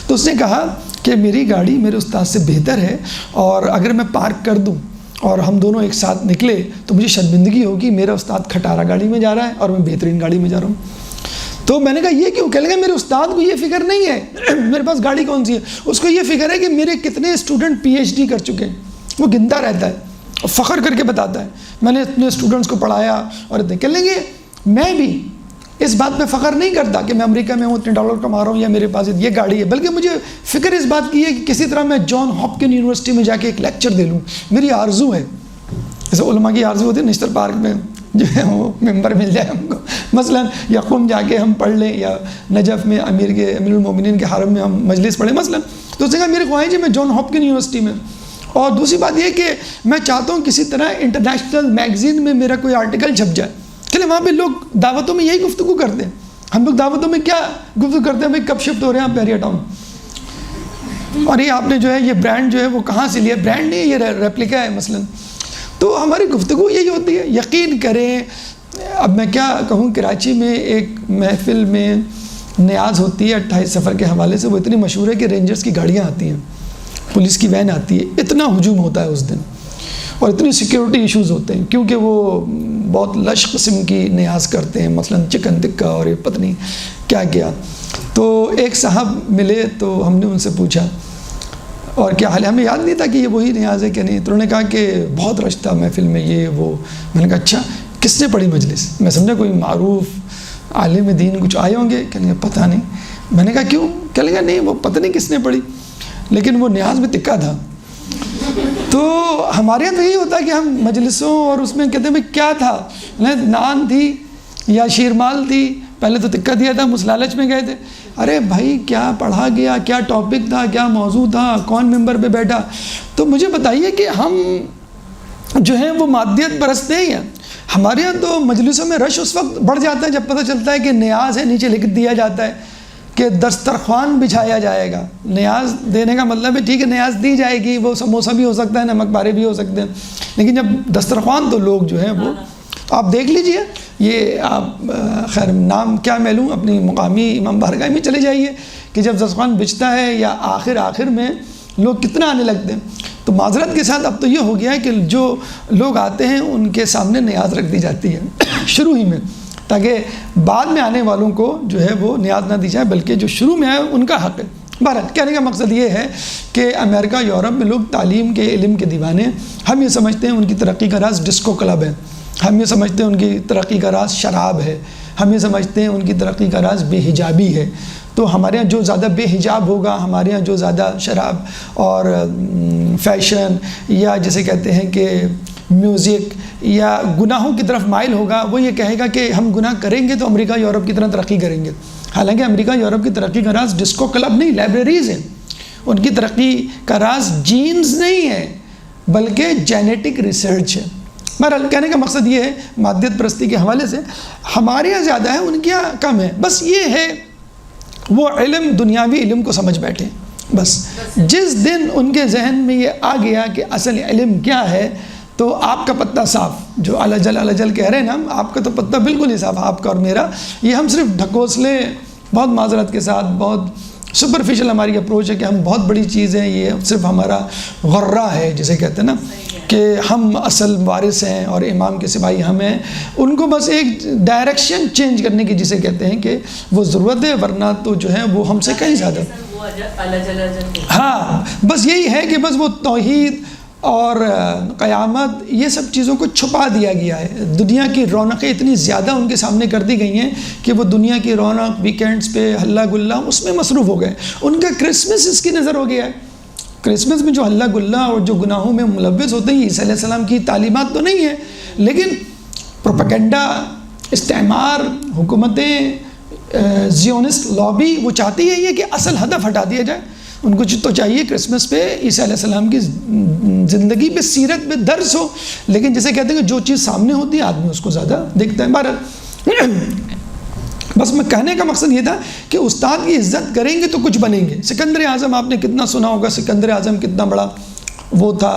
تو اس نے کہا کہ میری گاڑی میرے استاد سے بہتر ہے, اور اگر میں پارک کر دوں اور ہم دونوں ایک ساتھ نکلے تو مجھے شرمندگی ہوگی, میرا استاد کھٹارا گاڑی میں جا رہا ہے اور میں بہترین گاڑی میں جا رہا ہوں. تو میں نے کہا یہ کیوں؟ کہنے لگا میرے استاد کو یہ فکر نہیں ہے میرے پاس گاڑی کون سی ہے, اس کو یہ فکر ہے کہ میرے کتنے اسٹوڈنٹ پی ایچ ڈی کر چکے ہیں. وہ گنتا رہتا ہے اور فخر کر کے بتاتا ہے, میں نے اتنے اسٹوڈنٹس کو پڑھایا. اور کہہ لیں گے میں بھی اس بات پہ فخر نہیں کرتا کہ میں امریکہ میں ہوں, اتنے ڈالر کما رہا ہوں, یا میرے پاس یہ گاڑی ہے, بلکہ مجھے فکر اس بات کی ہے کہ کسی طرح میں جان ہاپکن یونیورسٹی میں جا کے ایک لیکچر دے لوں. میری آرزو ہے, جیسے علماء کی آرزو ہوتی ہے نشتر پارک میں جو ہے وہ ممبر مل جائے ہم کو مثلا, یا قم جا کے ہم پڑھ لیں, یا نجف میں امیر المومنین کے حرم میں ہم مجلس پڑھیں مثلا. تو اس نے کہا میری خواہش ہے میں جان ہاپکن یونیورسٹی میں. اور دوسری بات یہ کہ میں چاہتا ہوں کسی طرح انٹرنیشنل میگزین میں میرا کوئی آرٹیکل چھپ جائے. چلے وہاں پہ لوگ دعوتوں میں یہی گفتگو کرتے ہیں, ہم لوگ دعوتوں میں کیا گفتگو کرتے ہیں, بھائی کب شفٹ ہو رہے ہیں آپ پیریا ٹاؤن, اور یہ آپ نے جو ہے یہ برانڈ جو ہے وہ کہاں سے لیا, برانڈ نہیں یہ ریپلیکا ہے مثلا. تو ہماری گفتگو یہی ہوتی ہے. یقین کریں, اب میں کیا کہوں, کراچی میں ایک محفل میں نیاز ہوتی ہے 28 سفر کے حوالے سے, وہ اتنی مشہور ہے کہ رینجرز کی گاڑیاں آتی ہیں, پولیس کی وین آتی ہے, اتنا ہجوم ہوتا ہے اس دن, اور اتنی سیکیورٹی ایشوز ہوتے ہیں, کیونکہ وہ بہت لش قسم کی نیاز کرتے ہیں, مثلا چکن ٹکا اور یہ پتہ نہیں کیا کیا. تو ایک صاحب ملے تو ہم نے ان سے پوچھا اور کیا حال ہے, ہمیں یاد نہیں تھا کہ یہ وہی نیاز ہے کہ نہیں. تو انہوں نے کہا کہ بہت رش تھا محفل میں یہ وہ. میں نے کہا اچھا کس نے پڑھی مجلس؟ میں سمجھا کوئی معروف عالم دین کچھ آئے ہوں گے. کہنے لگا پتہ نہیں. میں نے کہا کیوں؟ کہنے لگا نہیں وہ پتہ نہیں کس نے پڑھی, لیکن وہ نیاز میں تکا تھا. تو ہمارے یہاں تو یہی ہوتا ہے کہ ہم مجلسوں اور اس میں کہتے ہیں بھائی کیا تھا, نان تھی یا شیرمال تھی, پہلے تو تکا دیا تھا, مسلالچ میں گئے تھے. ارے بھائی کیا پڑھا گیا, کیا ٹاپک تھا, کیا موضوع تھا, کون ممبر پہ بیٹھا. تو مجھے بتائیے کہ ہم جو ہیں وہ مادیت پرست نہیں ہیں. ہمارے یہاں تو مجلسوں میں رش اس وقت بڑھ جاتا ہے جب پتہ چلتا ہے کہ نیاز ہے, نیچے لکھ دیا جاتا ہے کہ دسترخوان بچھایا جائے گا. نیاز دینے کا مطلب ہے ٹھیک ہے نیاز دی جائے گی, وہ سموسہ بھی ہو سکتا ہے, نمک پارے بھی ہو سکتے ہیں, لیکن جب دسترخوان تو لوگ جو ہیں وہ آپ دیکھ لیجئے. یہ آپ خیر نام کیا میں لوں, اپنی مقامی امام بارگاہ میں چلے جائیے کہ جب دسترخوان بچھتا ہے یا آخر میں لوگ کتنا آنے لگتے ہیں. تو معذرت کے ساتھ اب تو یہ ہو گیا ہے کہ جو لوگ آتے ہیں ان کے سامنے نیاز رکھ دی جاتی ہے شروع ہی میں، تاکہ بعد میں آنے والوں کو جو ہے وہ نیاز نہ دی جائے، بلکہ جو شروع میں آئے ان کا حق ہے۔ بہرحال کہنے کا مقصد یہ ہے کہ امریکہ یورپ میں لوگ تعلیم کے علم کے دیوانے، ہم یہ سمجھتے ہیں ان کی ترقی کا راز ڈسکو کلب ہے، ہم یہ سمجھتے ہیں ان کی ترقی کا راز شراب ہے، ہم یہ سمجھتے ہیں ان کی ترقی کا راز بے حجابی ہے۔ تو ہمارے ہاں جو زیادہ بے حجاب ہوگا، ہمارے ہاں جو زیادہ شراب اور فیشن یا جسے کہتے ہیں کہ میوزک یا گناہوں کی طرف مائل ہوگا، وہ یہ کہے گا کہ ہم گناہ کریں گے تو امریکہ یورپ کی طرح ترقی کریں گے۔ حالانکہ امریکہ یورپ کی ترقی کا راز ڈسکو کلب نہیں، لائبریریز ہیں۔ ان کی ترقی کا راز جینز نہیں ہے بلکہ جینیٹک ریسرچ ہے۔ بہرحال کہنے کا مقصد یہ ہے، مادیت پرستی کے حوالے سے ہمارے یہاں زیادہ ہے، ان کے یہاں کم ہے۔ بس یہ ہے وہ علم دنیاوی علم کو سمجھ بیٹھے۔ بس جس دن ان کے ذہن میں یہ آ گیا کہ اصل علم کیا ہے تو آپ کا پتہ صاف، جو الجل کہہ رہے ہیں نا، آپ کا تو پتہ بالکل ہی صاف، آپ کا اور میرا۔ یہ ہم صرف ڈھکوسلے، بہت معذرت کے ساتھ، بہت سپرفیشل ہماری اپروچ ہے کہ ہم بہت بڑی چیز ہیں، یہ صرف ہمارا غرہ ہے جسے کہتے ہیں نا کہ ہم اصل وارث ہیں اور امام کے سپاہی ہم ہیں۔ ان کو بس ایک ڈائریکشن چینج کرنے کی جسے کہتے ہیں کہ وہ ضرورت ہے، ورنہ تو جو ہے وہ ہم سے کہیں زیادہ۔ ہاں بس یہی ہے کہ بس وہ توحید اور قیامت یہ سب چیزوں کو چھپا دیا گیا ہے۔ دنیا کی رونقیں اتنی زیادہ ان کے سامنے کر دی گئی ہیں کہ وہ دنیا کی رونق، ویکینڈز پہ ہلا گلا، اس میں مصروف ہو گئے۔ ان کا کرسمس اس کی نظر ہو گیا ہے۔ کرسمس میں جو ہلا گلا اور جو گناہوں میں ملوث ہوتے ہیں، عیسیٰ علیہ السلام کی تعلیمات تو نہیں ہے، لیکن پروپیگنڈا، استعمار، حکومتیں، زیونسٹ لابی وہ چاہتی ہے یہ کہ اصل ہدف ہٹا دیا جائے۔ ان کو تو چاہیے کرسمس پہ عیسیٰ علیہ السلام کی زندگی پہ، سیرت پہ درس ہو، لیکن جیسے کہتے ہیں کہ جو چیز سامنے ہوتی ہے آدمی اس کو زیادہ دیکھتا ہے۔ بہرحال بس میں کہنے کا مقصد یہ تھا کہ استاد کی عزت کریں گے تو کچھ بنیں گے۔ سکندر اعظم آپ نے کتنا سنا ہوگا، سکندر اعظم کتنا بڑا وہ تھا،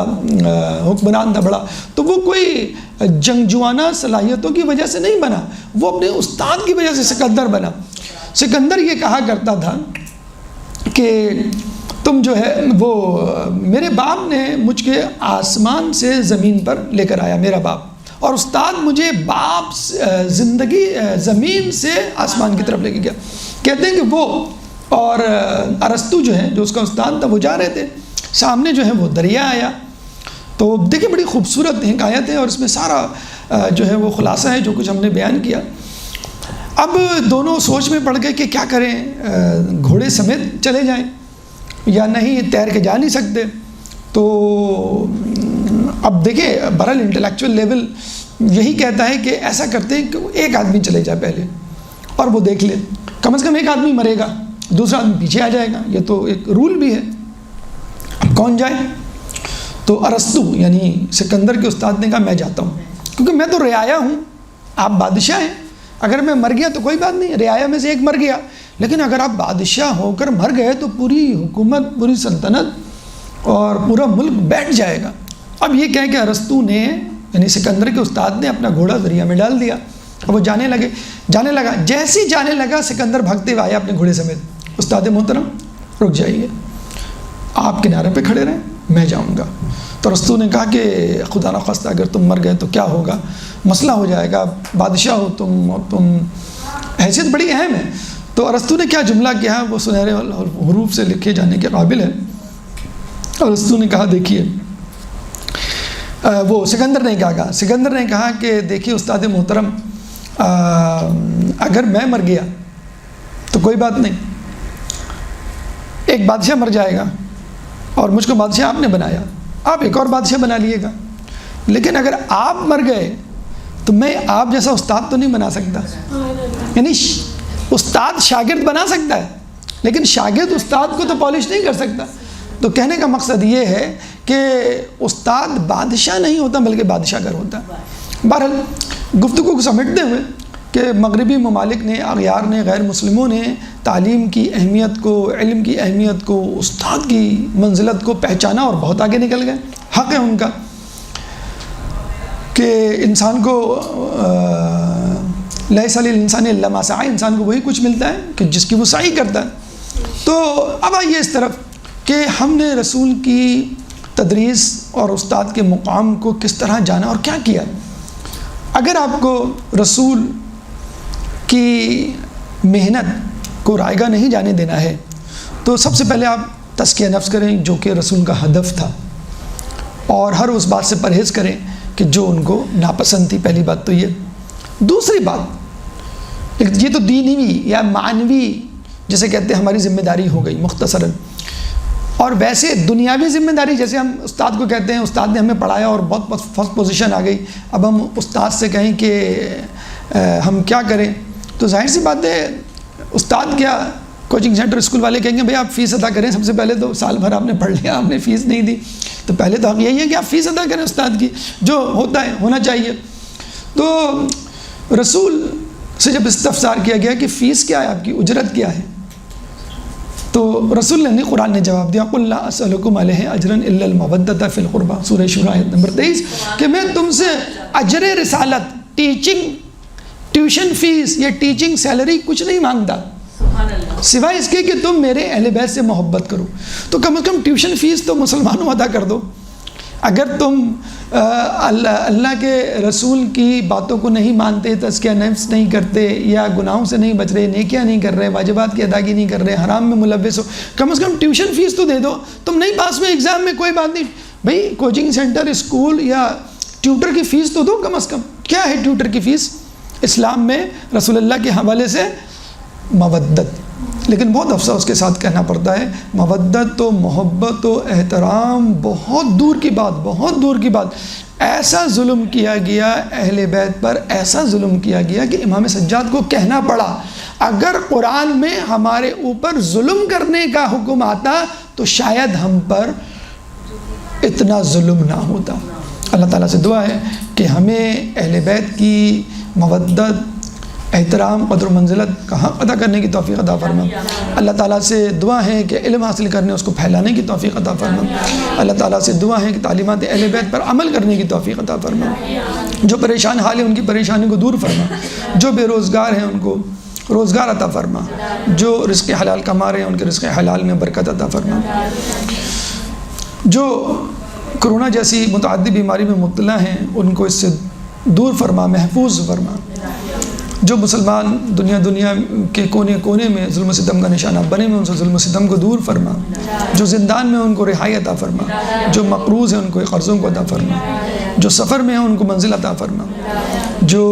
حکمران تھا بڑا، تو وہ کوئی جنگجوانہ صلاحیتوں کی وجہ سے نہیں بنا، وہ اپنے استاد کی وجہ سے سکندر بنا۔ سکندر یہ کہا کرتا تھا کہ تم جو ہے وہ میرے باپ نے مجھ کے آسمان سے زمین پر لے کر آیا، میرا باپ، اور استاد مجھے باپ زندگی زمین سے آسمان کی طرف لے کے گیا۔ کہتے ہیں کہ وہ اور ارسطو جو ہے جو اس کا استاد تھا، وہ جا رہے تھے، سامنے جو ہے وہ دریا آیا۔ تو دیکھیں بڑی خوبصورت حکایت ہے اور اس میں سارا جو ہے وہ خلاصہ ہے جو کچھ ہم نے بیان کیا۔ اب دونوں سوچ میں پڑ گئے کہ کیا کریں، گھوڑے سمیت چلے جائیں یا نہیں، تیر کے جا نہیں سکتے۔ تو اب دیکھیں برحال انٹلیکچوئل لیول یہی کہتا ہے کہ ایسا کرتے ہیں کہ ایک آدمی چلے جائے پہلے اور وہ دیکھ لے، کم از کم ایک آدمی مرے گا، دوسرا آدمی پیچھے آ جائے گا، یہ تو ایک رول بھی ہے۔ اب کون جائے؟ تو ارسطو یعنی سکندر کے استاد نے کہا میں جاتا ہوں، کیونکہ میں تو رعایا ہوں، آپ بادشاہ ہیں، اگر میں مر گیا تو کوئی بات نہیں، رعایا میں سے ایک مر گیا، لیکن اگر آپ بادشاہ ہو کر مر گئے تو پوری حکومت، پوری سلطنت اور پورا ملک بیٹھ جائے گا۔ اب یہ کہہ کہ ارسطو نے یعنی سکندر کے استاد نے اپنا گھوڑا دریا میں ڈال دیا اور وہ جانے لگا۔ جیسے جانے لگا سکندر بھاگتے ہوئے آیا اپنے گھوڑے سمیت۔ استاد محترم رک جائیے، آپ کنارے پہ کھڑے رہیں، میں جاؤں گا۔ تو ارسطو نے کہا کہ خدا نخواستہ اگر تم مر گئے تو کیا ہوگا، مسئلہ ہو جائے گا، بادشاہ ہو تم، اور تم حیثیت بڑی اہم ہے۔ تو ارسطو نے کیا جملہ کیا وہ سنہرے حروف سے لکھے جانے کے قابل ہے۔ ارسطو نے کہا دیکھیے، وہ سکندر نے کہا کہ دیکھیے استاد محترم، اگر میں مر گیا تو کوئی بات نہیں، ایک بادشاہ مر جائے گا اور مجھ کو بادشاہ آپ نے بنایا، آپ ایک اور بادشاہ بنا لیے گا، لیکن اگر آپ مر گئے تو میں آپ جیسا استاد تو نہیں بنا سکتا۔ یعنی استاد شاگرد بنا سکتا ہے لیکن شاگرد استاد کو تو پالش نہیں کر سکتا۔ تو کہنے کا مقصد یہ ہے کہ استاد بادشاہ نہیں ہوتا بلکہ بادشاہ گر ہوتا ہے۔ بہرحال گفتگو کو سمیٹتے ہوئے کہ مغربی ممالک نے، اغیار نے، غیر مسلموں نے تعلیم کی اہمیت کو، علم کی اہمیت کو، استاد کی منزلت کو پہچانا اور بہت آگے نکل گئے۔ حق ہے ان کا کہ انسان کو لیس للانسان الا ما سعی، انسان کو وہی کچھ ملتا ہے کہ جس کی وہ سعی کرتا ہے۔ تو اب آئیے اس طرف کہ ہم نے رسول کی تدریس اور استاد کے مقام کو کس طرح جانا اور کیا کیا۔ اگر آپ کو رسول کی محنت کو رائگاں نہیں جانے دینا ہے تو سب سے پہلے آپ تزکیہ نفس کریں جو کہ رسول کا ہدف تھا، اور ہر اس بات سے پرہیز کریں کہ جو ان کو ناپسند تھی۔ پہلی بات تو یہ۔ دوسری بات، یہ تو دینی یا معنوی جسے کہتے ہیں ہماری ذمہ داری ہو گئی مختصراً، اور ویسے دنیاوی ذمہ داری جیسے ہم استاد کو کہتے ہیں استاد نے ہمیں پڑھایا اور بہت فرسٹ پوزیشن آ گئی، اب ہم استاد سے کہیں کہ ہم کیا کریں، تو ظاہر سی بات ہے استاد کیا کوچنگ سینٹر اسکول والے کہیں گے بھئی آپ فیس ادا کریں۔ سب سے پہلے تو سال بھر آپ نے پڑھ لیا، آپ نے فیس نہیں دی، تو پہلے تو ہم یہی ہے کہ آپ فیس ادا کریں استاد کی، جو ہوتا ہے ہونا چاہیے۔ تو رسول سے جب استفسار کیا گیا کہ فیس کیا ہے، آپ کی اجرت کیا ہے، تو رسول نے قرآن نے جواب دیا قُلْ لَا أَسْأَلُكُمْ عَلَيْهِ أَجْرًا إِلَّا الْمَوَدَّةَ فِي الْقُرْبَى، سورہ شورى آیت نمبر 23، کہ میں تم سے اجر رسالت، ٹیوشن فیس یا ٹیچنگ سیلری کچھ نہیں مانگتا سوائے اس کے کہ تم میرے اہل بیت سے محبت کرو۔ تو کم از کم ٹیوشن فیس تو مسلمانوں ادا کر دو۔ اگر تم اللہ کے رسول کی باتوں کو نہیں مانتے، تزکیہ نفس نہیں کرتے، یا گناہوں سے نہیں بچ رہے، نیکیاں نہیں کر رہے، واجبات کی ادائیگی نہیں کر رہے، حرام میں ملوث ہو، کم از کم ٹیوشن فیس تو دے دو۔ تم نہیں پاس ہوئے ایگزام میں کوئی بات نہیں، بھئی کوچنگ سینٹر، اسکول یا ٹیوٹر کی فیس تو دو کم از کم۔ کیا ہے ٹیوٹر کی فیس اسلام میں؟ رسول اللہ کے حوالے سے مودت، لیکن بہت افسوس کے ساتھ کہنا پڑتا ہے مودت و محبت و احترام بہت دور کی بات، بہت دور کی بات۔ ایسا ظلم کیا گیا اہل بیت پر، ایسا ظلم کیا گیا کہ امام سجاد کو کہنا پڑا اگر قرآن میں ہمارے اوپر ظلم کرنے کا حکم آتا تو شاید ہم پر اتنا ظلم نہ ہوتا۔ اللہ تعالیٰ سے دعا ہے کہ ہمیں اہل بیت کی مودت، احترام، قدر و منزلت کا حق ادا کرنے کی توفیق عطا فرما۔ اللہ تعالیٰ سے دعا ہے کہ علم حاصل کرنے اس کو پھیلانے کی توفیق عطا فرما۔ اللہ تعالیٰ سے دعا ہے کہ تعلیمات اہل بیت پر عمل کرنے کی توفیق عطا فرما۔ جو پریشان حال ہیں ان کی پریشانی کو دور فرما، جو بے روزگار ہیں ان کو روزگار عطا فرما، جو رزق حلال کما رہے ہیں ان کے رزق حلال میں برکت عطا فرما، جو کرونا جیسی متعدی بیماری میں مبتلا ہیں ان کو اس سے دور فرما، محفوظ فرما۔ جو مسلمان دنیا کے کونے کونے میں ظلم و ستم کا نشانہ بنے میں ان سے ظلم و ستم کو دور فرما، جو زندان میں ان کو رہائی عطا فرما، جو مقروض ہیں ان کو قرضوں کو عطا فرما، جو سفر میں ہیں ان کو منزل عطا فرما، جو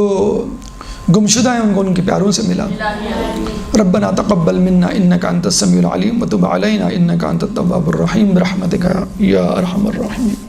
گمشدہ ہیں ان کو ان کے پیاروں سے ملا۔ ربنا تقبل منا انک انت السمیع العلیم وتب علینا انک انت التواب الرحیم برحمتک یا ارحم الراحمین۔